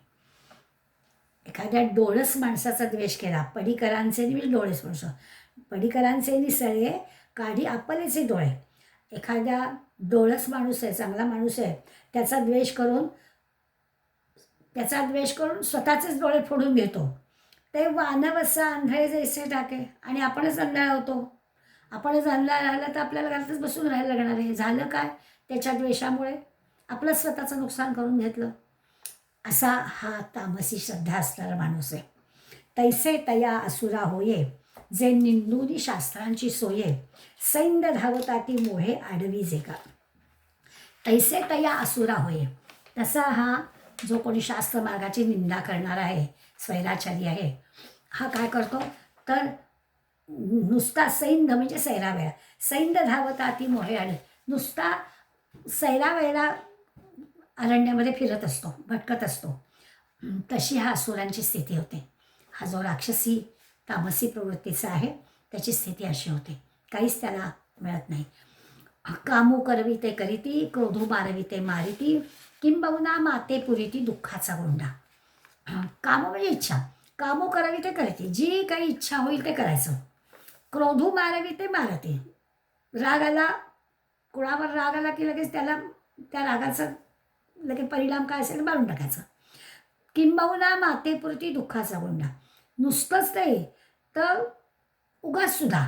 एखाद्या डोळस माणसाचा द्वेष केला, पडिकरांचे म्हणजे डोळस माणसं, पडिकरांचे निसळे काढी आपलेचे डोळे. एखाद्या डोळस माणूस आहे, चांगला माणूस आहे, त्याचा द्वेष करून स्वतःचेच डोळे फोडून घेतो. ते वानवसा आंधळे जैसे टाके. आणि आपणच अंधाळ होतो. आपणच अंधाळ राहिलं तर आपल्याला घरातच बसून राहायला लागणार आहे. झालं काय? त्याच्या द्वेषामुळे आपलं स्वतःचं नुकसान करून घेतलं. असा हा तामसी श्रद्धा असणारा माणूस आहे. तैसे तया असुरा होये जे निंदुनी शास्त्रांची सोये सैन्य धावताती मोहे आडवी जे का. तैसे तया असुरा होये, तसा हा जो कोणी शास्त्र मार्गाची निंदा करणार आहे, स्वैराचारी आहे, हा काय करतो तर नुसता सैन्य म्हणजे सैरावेळा, सैन्य धावताती मोहे आडवी, नुसता सैरावैरा अरण्यामध्ये फिरत असतो, भटकत असतो. तशी ह्या असुरांची स्थिती होते. हा जो राक्षसी तामसी प्रवृत्तीचा आहे त्याची स्थिती अशी होते. काहीच त्याला मिळत नाही. कामो करविते करीती, क्रोधो मारविते मारिती, किंबहुना माते पुरिती दुःखाचा गोंडा. काम म्हणजे इच्छा. कामो करावी ते करते, जी काही इच्छा होईल ते करायचं. क्रोधो मारावी ते मारते. राग आला, कुणावर राग आला की लगेच त्याला त्या रागाचा लगेच परिणाम काय असेल मारून टाकायचं. किंबहुना मातेपुरती दुःखाचा गोंडा. नुसतंच नाही तर उगाच सुद्धा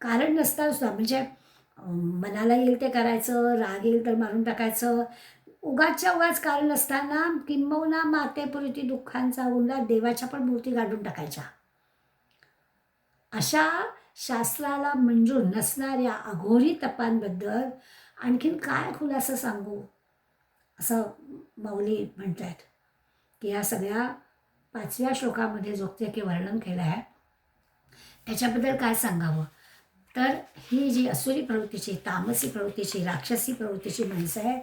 कारण नसता सुद्धा म्हणजे मनाला येईल ते करायचं, राग येईल तर मारून टाकायचं. उगाचच्या उगाच कारण नसताना किंबहुना मातेपुरती दुःखांचा गोंडा, देवाच्या पण मूर्ती गाडून टाकायच्या. अशा शास्त्राला मंजूर नसणाऱ्या अघोरी तपांबद्दल आणखीन काय खुलासा सांगू, असं माऊली म्हणत आहेत की या सगळ्या 5व्या श्लोकामध्ये जो काही वर्णन केलं आहे त्याच्याबद्दल काय सांगावं. तर ही जी असुरी प्रवृत्तीची, तामसी प्रवृत्तीची, राक्षसी प्रवृत्तीची माणसं आहे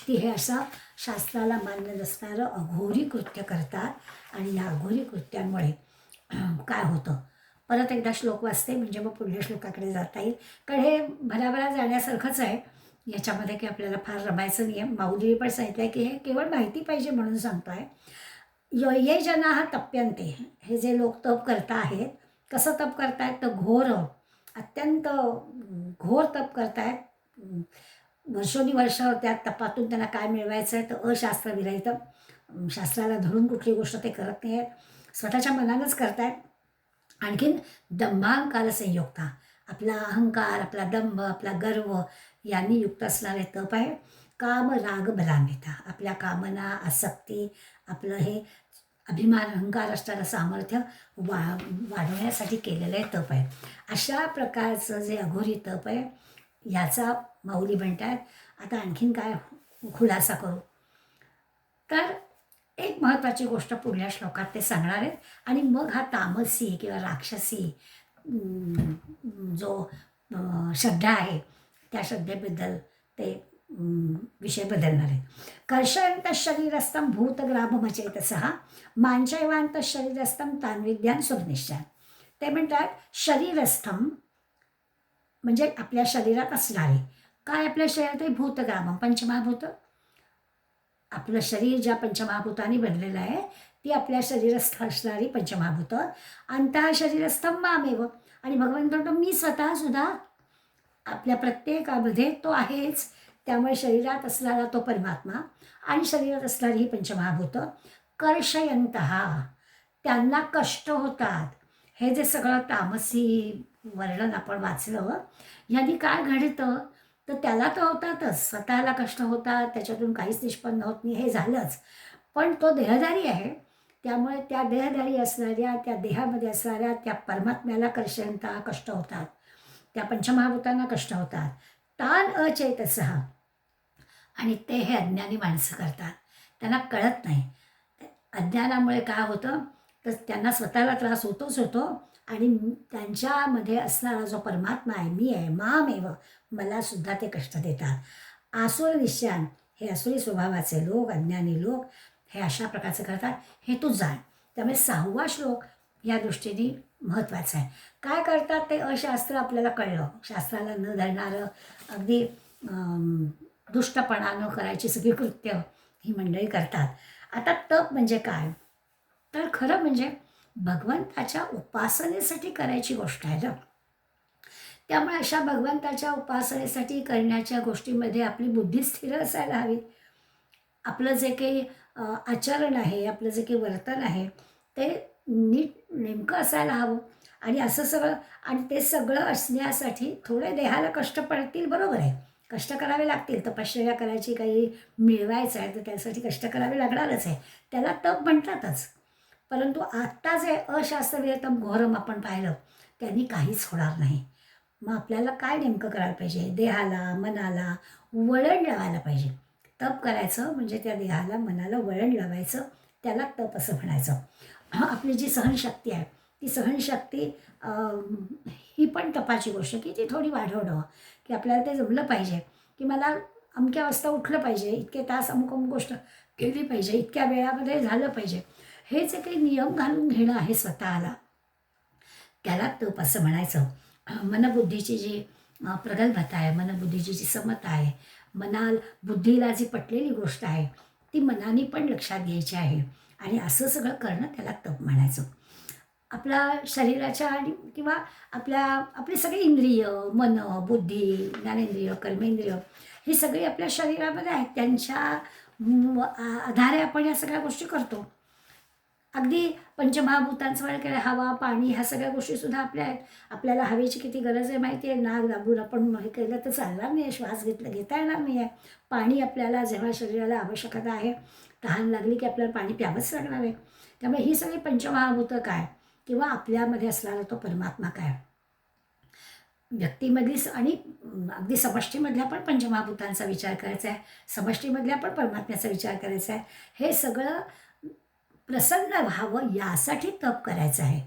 ती हे असं शास्त्राला मान्य नसणारं अघोरी कृत्य करतात आणि या अघोरी कृत्यांमुळे काय होतं. परत एकदा श्लोक वाचते म्हणजे मग पुढल्या श्लोकाकडे जाता येईल. कारण हे भराभरा जाण्यासारखंच आहे. याच्यामध्ये की आपल्याला फार रमायचं नाही आहे. माऊलीने पण सांगितलं आहे की हे केवळ माहिती पाहिजे म्हणून सांगतो आहे. ये जनाः तप्यन्ते, हे जे लोक तप करता आहेत, कसं तप करतायत तर घोर, अत्यंत घोर तप करतायत. वर्षोनिवर्ष त्या तपातून त्यांना काय मिळवायचं आहे तर अशास्त्रविरहित, शास्त्राला धरून कुठली गोष्ट ते करत नाही आहेत, स्वतःच्या मनानंच करतायत. आणखीन दंभांकार संयुक्ता, आपला अहंकार, आपला दंभ, आपला गर्व यांनी युक्त असणारे तप आहे. काम राग बलान्विता, आपल्या कामना, आसक्ती, आपलं हे अभिमान, अहंकार असणारं सामर्थ्य वाढवण्यासाठी केलेलं हे तप आहे. अशा प्रकारचं जे अघोरी तप आहे याचा माऊली म्हणतात. आता आणखीन काय खुलासा करू तर एक महत्त्वाची गोष्ट पुढल्या श्लोकात ते सांगणार आहेत आणि मग हा तामसी किंवा राक्षसी जो श्रद्धा आहे त्या श्रद्धेबद्दल ते विषय बदलणार आहे. कर्षयंत शरीरस्थम भूतग्राममचेतसः मांचैवांत शरीरस्थम तान्विद्यान सुनिश्चय. ते म्हणतात शरीरस्थम म्हणजे आपल्या शरीरात असणारे, काय आपल्या शरीरात भूतग्रामम, पंचमहाभूत. आपलं शरीर ज्या पंचमहाभूतांनी बनलेलं आहे ती आपल्या शरीरस्थ असणारी पंचमहाभूतं. अंतः शरीरस्थम मामेव, आणि भगवंत म्हणतो मी स्वतःसुद्धा आपल्या प्रत्येकामध्ये तो आहेच. त्यामुळे शरीरात असणारा तो परमात्मा आणि शरीरात असणारी ही पंचमहाभूतं कर्षयंतः, त्यांना कष्ट होतात. हे जे सगळं तामसी वर्णन आपण वाचलं यांनी काय घडतं तर त्याला तर होतातच, स्वतःला कष्ट होतात, त्याच्यातून काहीच निष्पन्न होत नाही हे झालंच. पण तो देहधारी आहे त्यामुळे त्या देहधारी असणाऱ्या, त्या देहामध्ये असणाऱ्या त्या परमात्म्याला कर्षयंतः कष्ट होतात, त्या पंचमहाभूतांना कष्ट होतात. तान अचेतसः, आणि ते हे अज्ञानी माणसं करतात, त्यांना कळत नाही. अज्ञानामुळे काय होतं तर त्यांना स्वतःला त्रास होतोच होतो आणि त्यांच्यामध्ये असणारा जो परमात्मा आहे, मी आहे, मामेव, मलासुद्धा ते कष्ट देतात. आसुर निश्चयान, हे असुरी स्वभावाचे लोक, अज्ञानी लोक हे अशा प्रकारचं करतात, हे तू जाण. त्यामुळे 6वा श्लोक या दृष्टीने महत्त्वाचा आहे. काय करतात ते अशास्त्र आपल्याला कळलं, शास्त्राला न धरणारं, अगदी दुष्टपणा न करायची सगळी कृत्य ही मंडळी करतात. आता तप म्हणजे काय तर खरं म्हणजे भगवंताच्या उपासनेसाठी करायची गोष्ट आहे ना. त्यामुळे अशा भगवंताच्या उपासनेसाठी करण्याच्या गोष्टीमध्ये आपली बुद्धी स्थिर असायला हवी. आपलं जे काही आचरण आहे, आपलं जे काही वर्तन आहे ते नीट नेमकं असायला हवं. आणि असं सगळं, आणि ते सगळं असण्यासाठी थोडे देहाला कष्ट पडतील, बरोबर आहे, कष्ट करावे लागतील. तपश्चर्या करायची, काही मिळवायचं आहे तर त्यासाठी कष्ट करावे लागणारच आहे, त्याला तप म्हणतातच. परंतु आत्ता जे अशास्त्रविरहितम घोरम आपण पाहिलं त्यांनी काहीच होणार नाही. मग आपल्याला काय नेमकं करायला पाहिजे, देहाला, मनाला वळण लावायला पाहिजे. तप करायचं म्हणजे त्या देहाला, मनाला वळण लावायचं, त्याला तप असं म्हणायचं. आपली जी सहनशक्ती आहे ती सहनशक्ती ही पण तपाची गोष्ट की ती थोडी वाढवणं, की आपल्याला ते जमलं पाहिजे की मला अमक्या वाजता उठलं पाहिजे, इतके तास अमुक अमुक गोष्ट केली पाहिजे, इतक्या वेळामध्ये झालं पाहिजे, हे जे काही नियम घालून घेणं आहे स्वतःला, त्याला तप असं म्हणायचं. मनबुद्धीची जी प्रगल्भता आहे, मनबुद्धीची जी समता आहे, बुद्धीला जी पटलेली गोष्ट आहे ती मनाने पण लक्षात घ्यायची आहे आणि असं सगळं करणं त्याला तप म्हणायचं. आपल्या शरीराच्या आणि किंवा आपली सगळी इंद्रिय, मन, बुद्धी, ज्ञानेंद्रिय, कर्मेंद्रिय ही सगळी आपल्या शरीरामध्ये आहेत. त्यांच्या आधारे आपण या सगळ्या गोष्टी करतो. अगदी पंचमहाभूतांचं वेळ केलं, हवा, पाणी ह्या सगळ्या गोष्टीसुद्धा आपल्या आहेत. आपल्याला हवेची किती गरज आहे माहिती आहे. नाक दाबून आपण हे केलं तर चालणार नाही आहे, श्वास घेता येणार नाही आहे. पाणी आपल्याला जेव्हा शरीराला आवश्यकता आहे, तहान लागली की आपल्याला पाणी प्यावंच लागणार आहे. त्यामुळे ही सगळी पंचमहाभूतं काय किंवा आपल्यामध्ये असणारा तो परमात्मा काय, व्यक्तीमधली आणि अगदी समष्टीमधल्या पण पंचमहाभूतांचा विचार करायचा आहे, समष्टीमधल्या पण परमात्म्याचा विचार करायचा आहे. हे सगळं प्रसन्न व्हावं यासाठी तप करायचं आहे.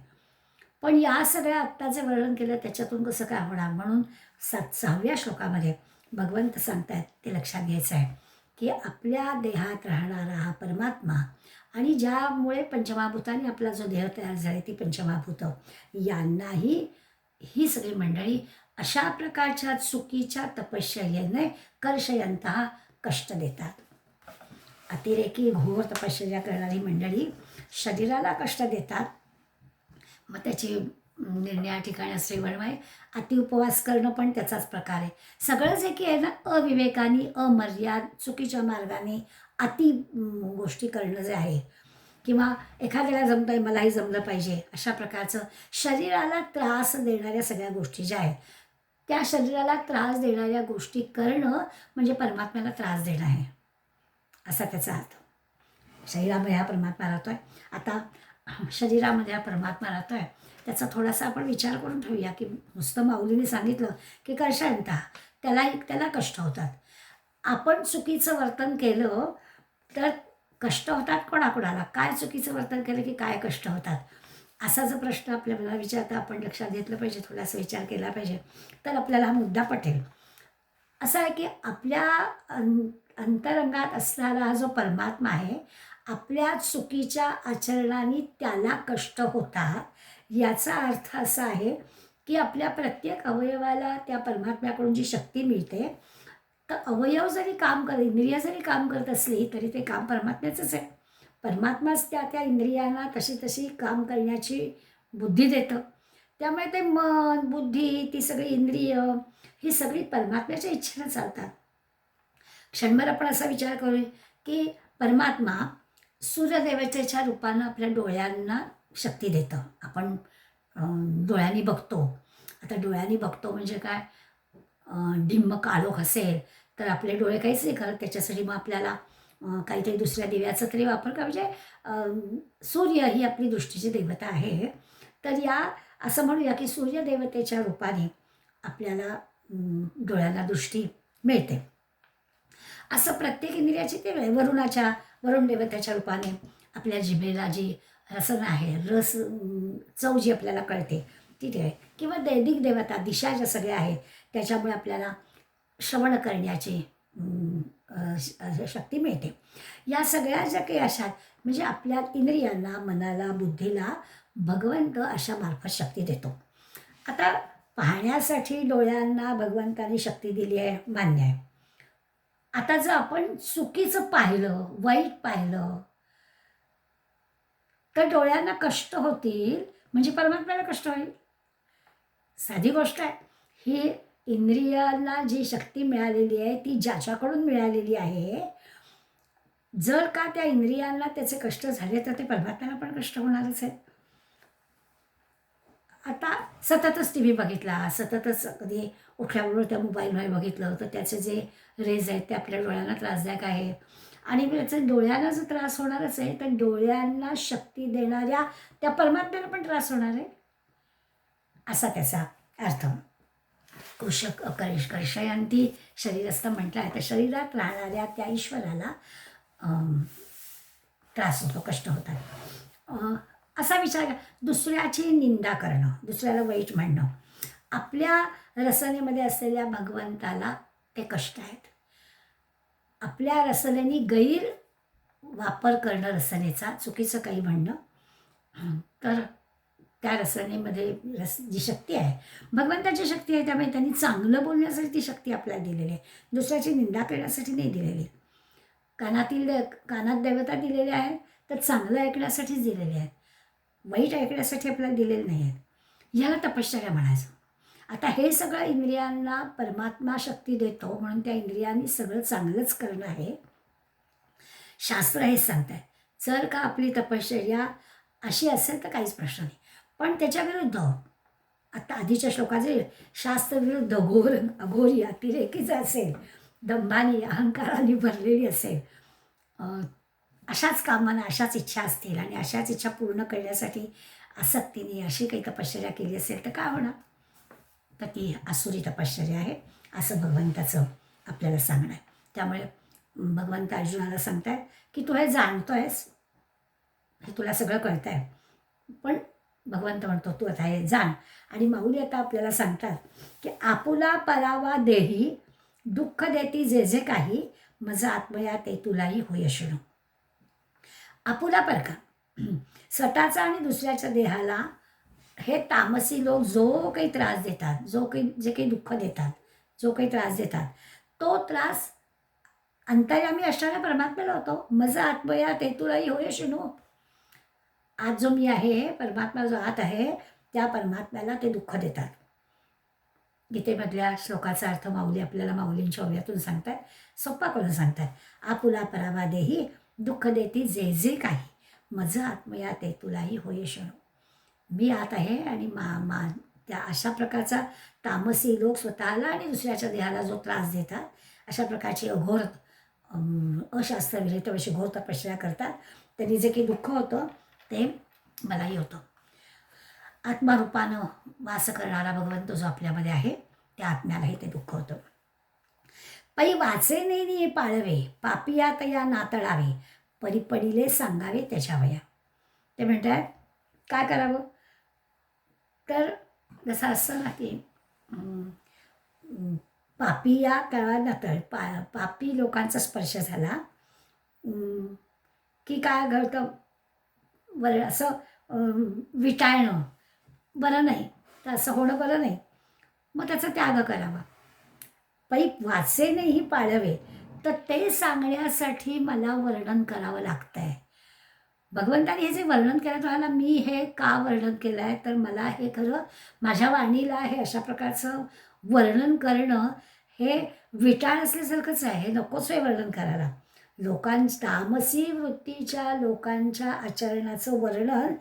पण या सगळ्या आत्ता जे वर्णन केलं त्याच्यातून कसं काय होणार, म्हणून 6व्या श्लोकामध्ये भगवंत सांगतायत ते लक्षात घ्यायचं आहे की आपल्या देहात राहणारा हा परमात्मा आणि ज्यामुळे पंचमहाभूतांनी आपला जो देह तयार झाला ती पंचमहाभूतं, यांनाही ही सगळी मंडळी अशा प्रकारच्या चुकीच्या तपश्चर्येने कर्षयंतः कष्ट देतात. अतिरेकी घोर तपश्चर्या करणारी मंडळी शरीराला कष्ट देतात. मग त्याची निर्णया ठिकाणी श्रीवणमय अतिउपवास करणं पण त्याचाच प्रकार आहे. सगळं जे की आहे ना, अविवेकानी, अमर्याद, चुकीच्या मार्गाने अति गोष्टी करणं जे आहे, किंवा एखाद्याला जमतं आहे मलाही जमलं पाहिजे अशा प्रकारचं शरीराला त्रास देणाऱ्या सगळ्या गोष्टी ज्या आहेत, त्या शरीराला त्रास देणाऱ्या गोष्टी करणं म्हणजे परमात्म्याला त्रास देणं आहे, असा त्याचा अर्थ. शरीरामध्ये हा परमात्मा राहतोय. आता शरीरामध्ये हा परमात्मा राहतोय, त्याचा थोडासा आपण विचार करून ठेवूया की नुसतं माऊलीने सांगितलं की कर्षयंतः, त्याला कष्ट होतात. आपण चुकीचं वर्तन केलं तर कष्ट होतात कोणाकोणाला, काय चुकीचं वर्तन केलं की काय कष्ट होतात, असा जो प्रश्न आपल्याला विचारता आपण लक्षात घेतलं पाहिजे, थोडासा विचार केला पाहिजे, तर आपल्याला हा मुद्दा पटेल. असं आहे की आपल्या अंतरंगात असणारा हा जो परमात्मा आहे, आपल्या चुकीच्या आचरणाने त्याला कष्ट होतात. याचा अर्थ असा आहे की आपल्या प्रत्येक अवयवाला त्या परमात्म्याकडून जी शक्ती मिळते, तर अवयव जरी काम इंद्रिय जरी काम करत असली तरी ते काम परमात्म्याचंच आहे. परमात्माच त्या इंद्रियांना तशी काम करण्याची बुद्धी देतं. त्यामुळे ते मन, बुद्धी, ती सगळी इंद्रिय ही सगळी परमात्म्याच्या इच्छेनं चालतात. क्षणभर आपण असा विचार करू की परमात्मा सूर्यदेवतेच्या रूपानं आपल्या डोळ्यांना शक्ती देतं. आपण डोळ्यांनी बघतो. आता डोळ्यांनी बघतो म्हणजे काय, डिम्म काळोख असेल तर आपले डोळे काहीच नाही करत, त्याच्यासाठी मग आपल्याला काहीतरी दुसऱ्या दिव्याचा तरी वापर करा. म्हणजे सूर्य ही आपली दृष्टीची देवता आहे, तर असं म्हणूया की सूर्यदेवतेच्या रूपाने आपल्याला डोळ्यांना दृष्टी मिळते. असं प्रत्येक इंद्रियाची ते वरुण देवतेच्या रूपाने आपल्या जिभेला जी रसना आहे, चव जी आपल्याला कळते ती आहे. किंवा दैदिक देवता, दिशा ज्या सगळ्या आहेत त्याच्यामुळे आपल्याला श्रवण करण्याची शक्ती मिळते. या सगळ्या ज्या काही अशा म्हणजे आपल्या इंद्रियांना, मनाला, बुद्धीला भगवंत अशा मार्फत शक्ती देतो. आता पाहण्यासाठी डोळ्यांना भगवंताने शक्ती दिली आहे, मान्य आहे. आता जर आपण चुकीचं पाहिलं, वाईट पाहिलं तर डोळ्यांना कष्ट होतील, म्हणजे परमात्म्याला कष्ट होईल. साधी गोष्ट आहे. ही इंद्रियाला जी शक्ती मिळालेली आहे ती ज्याच्याकडून मिळालेली आहे, जर का त्या इंद्रियांना त्याचे कष्ट झाले तर ते परमात्म्याला पण कष्ट होणारच आहे. आता सततच टी व्ही बघितला, सततच कधी उठल्याबरोबर त्या मोबाईलमध्ये बघितलं तर त्याचे जे रेज आहेत ते आपल्या डोळ्यांना त्रासदायक आहे. आणि त्याचा डोळ्यांना जर त्रास होणारच आहे तर डोळ्यांना शक्ती देणाऱ्या त्या परमात्म्याला पण त्रास होणार आहे, असा त्याचा अर्थ. कर्षयंती शरीरस्थ म्हटलं आहे, तर शरीरात राहणाऱ्या त्या ईश्वराला त्रास होतो, कष्ट होतात. असा विचार, दुसऱ्याची निंदा करणं, दुसऱ्याला वाईट म्हणणं, आपल्या रसनेमध्ये असलेल्या भगवंताला ते कष्ट आहेत. आपल्या रसनेने गैर वापर करणं रसनेचा, चुकीचं काही म्हणणं, तर त्या रसनेमध्ये जी शक्ती आहे, भगवंताची शक्ती आहे, त्यामुळे त्यांनी चांगलं बोलण्यासाठी ती शक्ती आपल्याला दिलेली आहे, दुसऱ्याची निंदा करण्यासाठी नाही दिलेली. कानात देवता दिलेल्या आहेत, तर चांगलं ऐकण्यासाठीच दिलेले आहेत, वाईट ऐकण्यासाठी आपल्याला दिलेले नाही आहेत. याला तपश्चर्या म्हणायचं. आता हे सगळं इंद्रियांना परमात्मा शक्ती देतो, म्हणून त्या इंद्रियांनी सगळं चांगलंच करणं आहे. शास्त्र हेच सांगत आहे. जर का आपली तपश्चर्या अशी असेल तर काहीच प्रश्न नाही. पण त्याच्याविरुद्ध आता आधीच्या श्लोकाचे शास्त्रविरुद्ध घोर अघोरी अतिरेकी जर असेल, दंभानी अहंकाराने भरलेली असेल, अशाच कामांना अशाच इच्छा असतील आणि अशाच इच्छा पूर्ण करण्यासाठी आसक्तीने अशी काही तपश्चर्या केली असेल तर काय होणार? तर ती आसुरी तपश्चर्या आहे असं भगवंताचं आपल्याला सांगणं आहे. त्यामुळे भगवंत अर्जुनाला सांगतायत की तू हे जाणतोयस, हे तुला सगळं कळतं आहे, पण भगवंत म्हणतो तू आता हे जाण. आणि माऊली आता आपल्याला सांगतात की आपुला परावा देही दुःख देती जे जे काही, मज आत्मया ते तुलाही होय शृणु. आपुला पर का स्वतःचा आणि दुसऱ्याच्या देहाला हे तामसी लोक जो काही त्रास देतात, जे काही दुःख देतात, जो काही त्रास देतात, तो त्रास अंतर्यामी असणाऱ्या परमात्म्याला होतो. मज आत्मया ते तुलाही होय शृणु. आज जो मी आहे, परमात्मा जो आत आहे, त्या परमात्म्याला ते दुःख देतात. गीतेमधल्या श्लोकाचा अर्थ माऊली आपल्याला माऊलींच्या ओव्यातून सांगतात, सोप्पा करून सांगतात. आपुला परावा देही दुःख देती जे जे काही, मज आत्मया ते तुलाही होय शृणु. मी आत आहे आणि त्या अशा प्रकारचा तामसी लोक स्वतःला आणि दुसऱ्याच्या देहाला जो त्रास देतात, अशा प्रकारची अघोर अशास्त्रविरहित अशी घोर तपश्चर्या करतात, त्यांनी जे काही दुःख होतं ते मलाही होतं. आत्मारूपानं वास करणारा भगवंत जो आपल्यामध्ये आहे, त्या आत्म्यालाही ते दुःख होतं. पै वाचे नेनी पाळवे पापिया तया नातळावे, परी पडिले सांगावे त्याच्या वया. ते म्हणतात काय करावं? तर जसं असं ना की पापी या काळात पापी लोकांचा स्पर्श झाला की काय घडतं, बरं असं विटाळणं बरं नाही, तर असं होणं बरं नाही, मग त्याचा त्याग करावा. पै वाचे नाही पाळवे, तर ते सांगण्यासाठी मला वर्णन करावं लागतं आहे. भगवंताने हे जे वर्णन करत राहिला, मी हे का वर्णन केलं आहे, तर मला हे खरं माझ्या वाणीला हे अशा प्रकारचं वर्णन करणं हे विटाळ असल्यासारखंच आहे. हे नकोच हे वर्णन करायला. तामसी वृत्तीच्या लोकांच्या आचरणाचं वर्णन,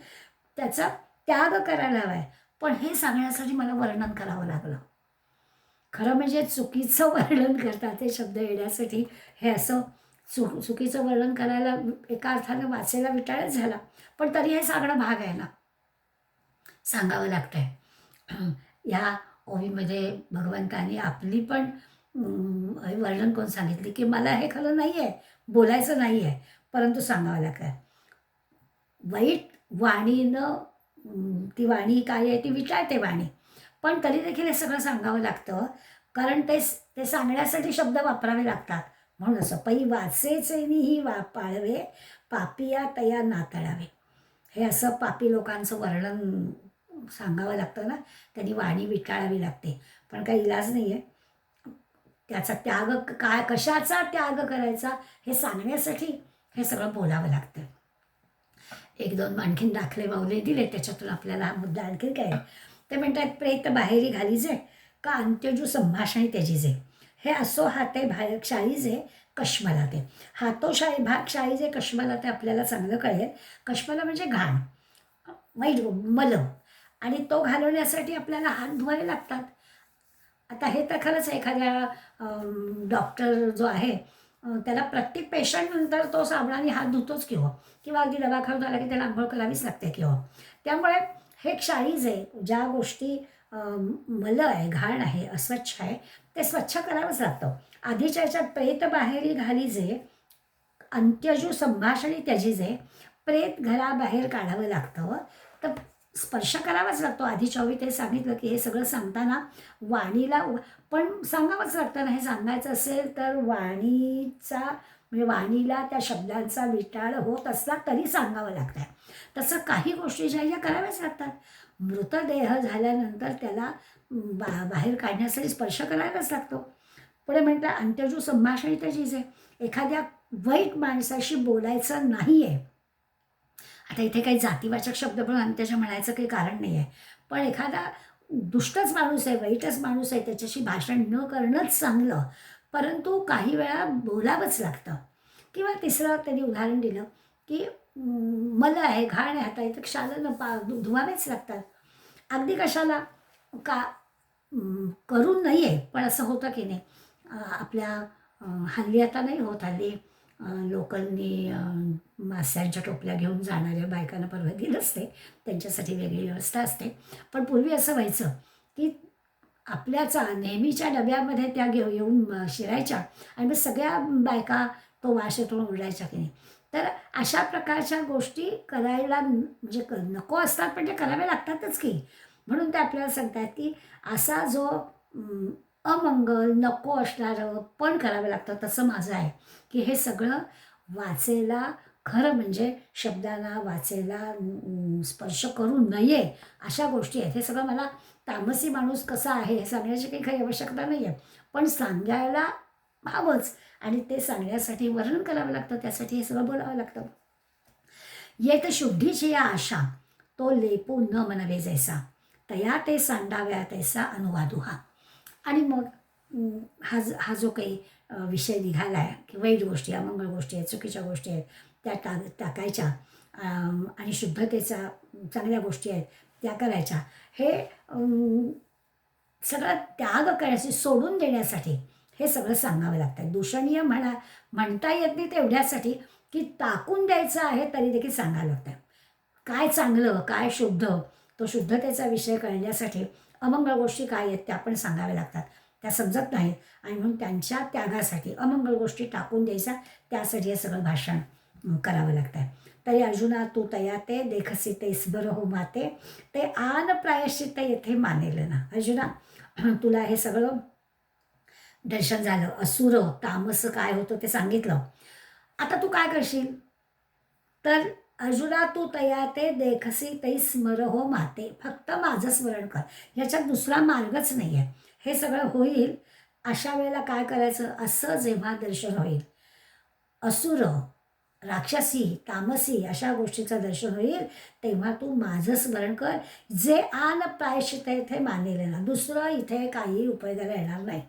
त्याचा त्याग करायला हवा आहे. पण हे सांगण्यासाठी मला वर्णन करावं लागलं. खरं म्हणजे चुकीचं वर्णन करतात ते शब्द येण्यासाठी हे असं चुकीचं वर्णन करायला एका अर्थानं वाचायला विटाळच झाला, पण तरी हे सांगणं भाग आहे ना, सांगावं लागतं आहे. या ओवीमध्ये भगवंतानी आपली पण वर्णन करून सांगितली की मला हे खरं नाही आहे, बोलायचं नाही आहे, परंतु सांगावं लागतं. वाईट वाणीनं ती वाणी काय आहे, ती विटाळते वाणी, पण तरी देखील हे सगळं सांगावं लागतं, कारण ते सांगण्यासाठी शब्द वापरावे लागतात. म्हणून असं पै वाचेचेनी पाळवे पापिया तया नातळावे, हे असं पापी लोकांचं वर्णन सांगावं लागतं ना, त्यांनी वाणी विटाळावी लागते. पण काही इलाज नाही आहे. त्याचा त्याग काय, कशाचा त्याग करायचा हे सांगण्यासाठी हे सगळं बोलावं लागतं. एक दोन आणखीन दाखले माऊली दिले, त्याच्यातून आपल्याला हा मुद्दा आणखीन काय ते म्हणतात. प्रेत बाहेरी घालीजे का अंत्यजू संभाषणे त्याचीजे, हे असो हाते भागशाळीजे कश्मला ते. भागशाळीजे कश्मला ते आपल्याला चांगलं कळेल. कश्मला म्हणजे घाण, वाईट मल, आणि तो घालवण्यासाठी आपल्याला हात धुवावे लागतात. आता हे तर खरंच एखाद्या डॉक्टर जो आहे त्याला प्रत्येक पेशंटनंतर तो साबणाने हात धुतोच किंवा अगदी दवाखान्यात आला की त्याला आंघोळ करावीच लागते त्यामुळे हे क्षाळीज आहे. ज्या गोष्टी मल आहे, घाण आहे, अस्वच्छ आहे, ते स्वच्छ करावंच लागतं. आधीच्या याच्यात प्रेत बाहेरी घालीजे अंत्यजू संभाषणे त्याचीजे, प्रेत घराबाहेर काढावं लागतं. तर स्पर्श करावाच लागतो. आधी ते सांगितलं की हे सगळं सांगताना वाणीला पण सांगावंच लागतं ना. हे सांगायचं असेल तर वाणीचा म्हणजे वाणीला त्या शब्दांचा विटाळ होत असला तरी सांगावं लागतं. तसं काही गोष्टी ज्या ह्या कराव्याच लागतात. मृतदेह झाल्यानंतर त्याला बाहेर काढण्यासाठी स्पर्श करायलाच लागतो. पुढे म्हटलं अंत्यजू संभाषण त्याचीच आहे. एखाद्या वाईट माणसाशी बोलायचं नाही आहे. आता इथे काही जातीवाचक शब्द पण अंत्यजा म्हणायचं काही कारण नाही आहे. पण एखादा दुष्टच माणूस आहे, वाईटच माणूस आहे, त्याच्याशी भाषण न करणंच चांगलं. परंतु काही वेळा बोलावंच लागतं. किंवा तिसरं त्यांनी उदाहरण दिलं की मला आहे, घाण आहे, आता इथं क्षालन धुवावेच लागतात. अगदी कशाला का करू नये, पण असं होतं की नाही आपल्या हल्ली आता नाही होत. हल्ली लोकांनी मास्यांच्या टोपल्या घेऊन जाणाऱ्या बायकांना परवानगी नसते, त्यांच्यासाठी वेगळी व्यवस्था असते. पण पूर्वी असं व्हायचं की आपल्याचा नेहमीच्या डब्यामध्ये त्या येऊन शिरायच्या आणि मग सगळ्या बायका तो वास येतो उडायच्या की नाही. तर अशा प्रकारच्या गोष्टी करायला म्हणजे नको असतात, पण ते कराव्या लागतातच की. म्हणून ते आपल्याला सांगतात की असा जो अमंगल नको असणारं पण करावं लागतं. तसं माझं आहे की हे सगळं वाचेला खरं म्हणजे शब्दाला वाचेला स्पर्श करू नये अशा गोष्टी आहेत. हे सगळं मला तामसी माणूस कसा आहे हे सांगण्याची काही आवश्यकता नाही आहे. पण सांगायला हवंच आणि ते सांगण्यासाठी वर्णन करावं लागतं. त्यासाठी हे सगळं बोलावं लागतं. येत शुद्धीची या आशा तो लेपू न मनवे जैसा तया ते सांडाव्या तैसा अनुवादू हा. आणि मग हा जो काही विषय निघाला आहे की वाईट गोष्टी, अमंगळ गोष्टी आहेत, चुकीच्या गोष्टी आहेत, त्या टाकायच्या आणि शुद्धतेचा चांगल्या गोष्टी आहेत त्या करायच्या. हे सगळं त्याग करायची, सोडून देण्यासाठी हे सगळं सांगावं लागतं. दूषणीय म्हणता येत नाही तेवढ्यासाठी की टाकून द्यायचं आहे तरी देखील सांगावं लागतं. काय चांगलं, काय शुद्ध, तो शुद्धतेचा विषय कळण्यासाठी अमंगळ गोष्टी काय आहेत त्या पण सांगाव्या लागतात. त्या समजत नाहीत आणि म्हणून त्यांच्या त्यागासाठी अमंगळ गोष्टी टाकून द्यायच्या, त्यासाठी हे सगळं भाषण करावं लागतं. तरी अर्जुना तू तया ते देखसी ते स्बर हो माते ते आन प्रायश्चित्त येथे मानेल ना. अर्जुना तुला हे सगळं दर्शन झालं, असुर तामस काय होतं ते सांगितलं. आता तू काय करशील तर अर्जुना तू तया ते देखसी तै स्मर हो माते, फक्त माझं स्मरण कर. ह्याच्यात दुसरा मार्गच नाही आहे. हे सगळं होईल अशा वेळेला काय करायचं, असं जेव्हा दर्शन होईल असुर राक्षसी तामसी अशा गोष्टीचं दर्शन होईल तेव्हा तू माझं स्मरण कर. जे आन प्रायश्चित्त इथे मानेले ना, दुसरं इथे काही उपयोगाला येणार नाही.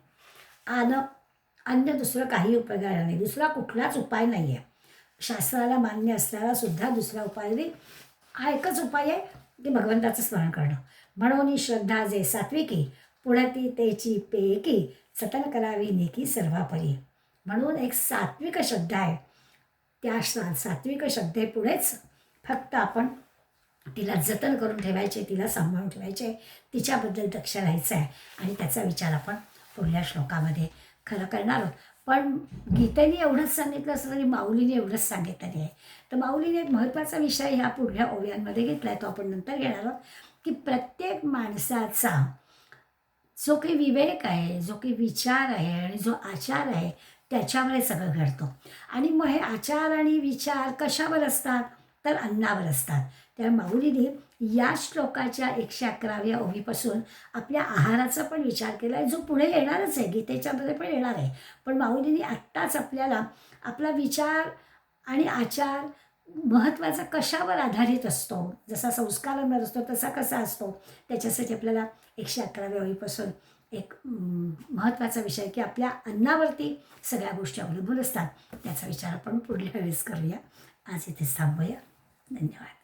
अन्य दुसरं काही उपयोगाला येणार नाही. दुसरा कुठलाच उपाय नाही आहे. शास्त्राला मान्य असणारा सुद्धा दुसरा उपाय नाही. हा एकच उपाय आहे की भगवंताचं स्मरण करणं. म्हणून श्रद्धा जे सात्विकी पुढती तेची पेकी जतन करावी नेकी सर्वापरी. म्हणून एक सात्विक श्रद्धा आहे. त्या सात्विक श्रद्धेपुढेच फक्त आपण तिला जतन करून ठेवायचे, तिला सांभाळून ठेवायचे, तिच्याबद्दल दक्ष राहायचं आहे आणि त्याचा विचार आपण पुढल्या श्लोकामध्ये खरं करणार आहोत. पण गीतेने एवढंच सांगितलं असं तरी माऊलीने एवढंच सांगितलं आहे. तर माऊलीने एक महत्त्वाचा विषय ह्या पुढल्या ओव्यांमध्ये घेतला आहे, तो आपण नंतर घेणार आहोत. की प्रत्येक माणसाचा जो काही विवेक आहे, जो काही विचार आहे आणि जो आचार आहे त्याच्यावर हे सगळं घडतं. आणि मग हे आचार आणि विचार कशावर असतात तर अन्नावर असतात. त्या माऊलीने या श्लोकाच्या 111व्या ओवीपासून आपल्या आहाराचा पण विचार केला आहे, जो पुढे येणारच आहे, गीतेच्यामध्ये पण येणार आहे. पण माऊलीने आत्ताच आपल्याला आपला विचार आणि आचार महत्त्वाचा कशावर आधारित असतो, जसा संस्कारांवर असतो तसा कसा असतो, त्याच्यासाठी आपल्याला 111व्या ओळीपासून एक महत्त्वाचा विषय की आपल्या अन्नावरती सगळ्या गोष्टी अवलंबून असतात. त्याचा विचार आपण पुढल्या वेळेस करूया. आज इथेच थांबूया. धन्यवाद.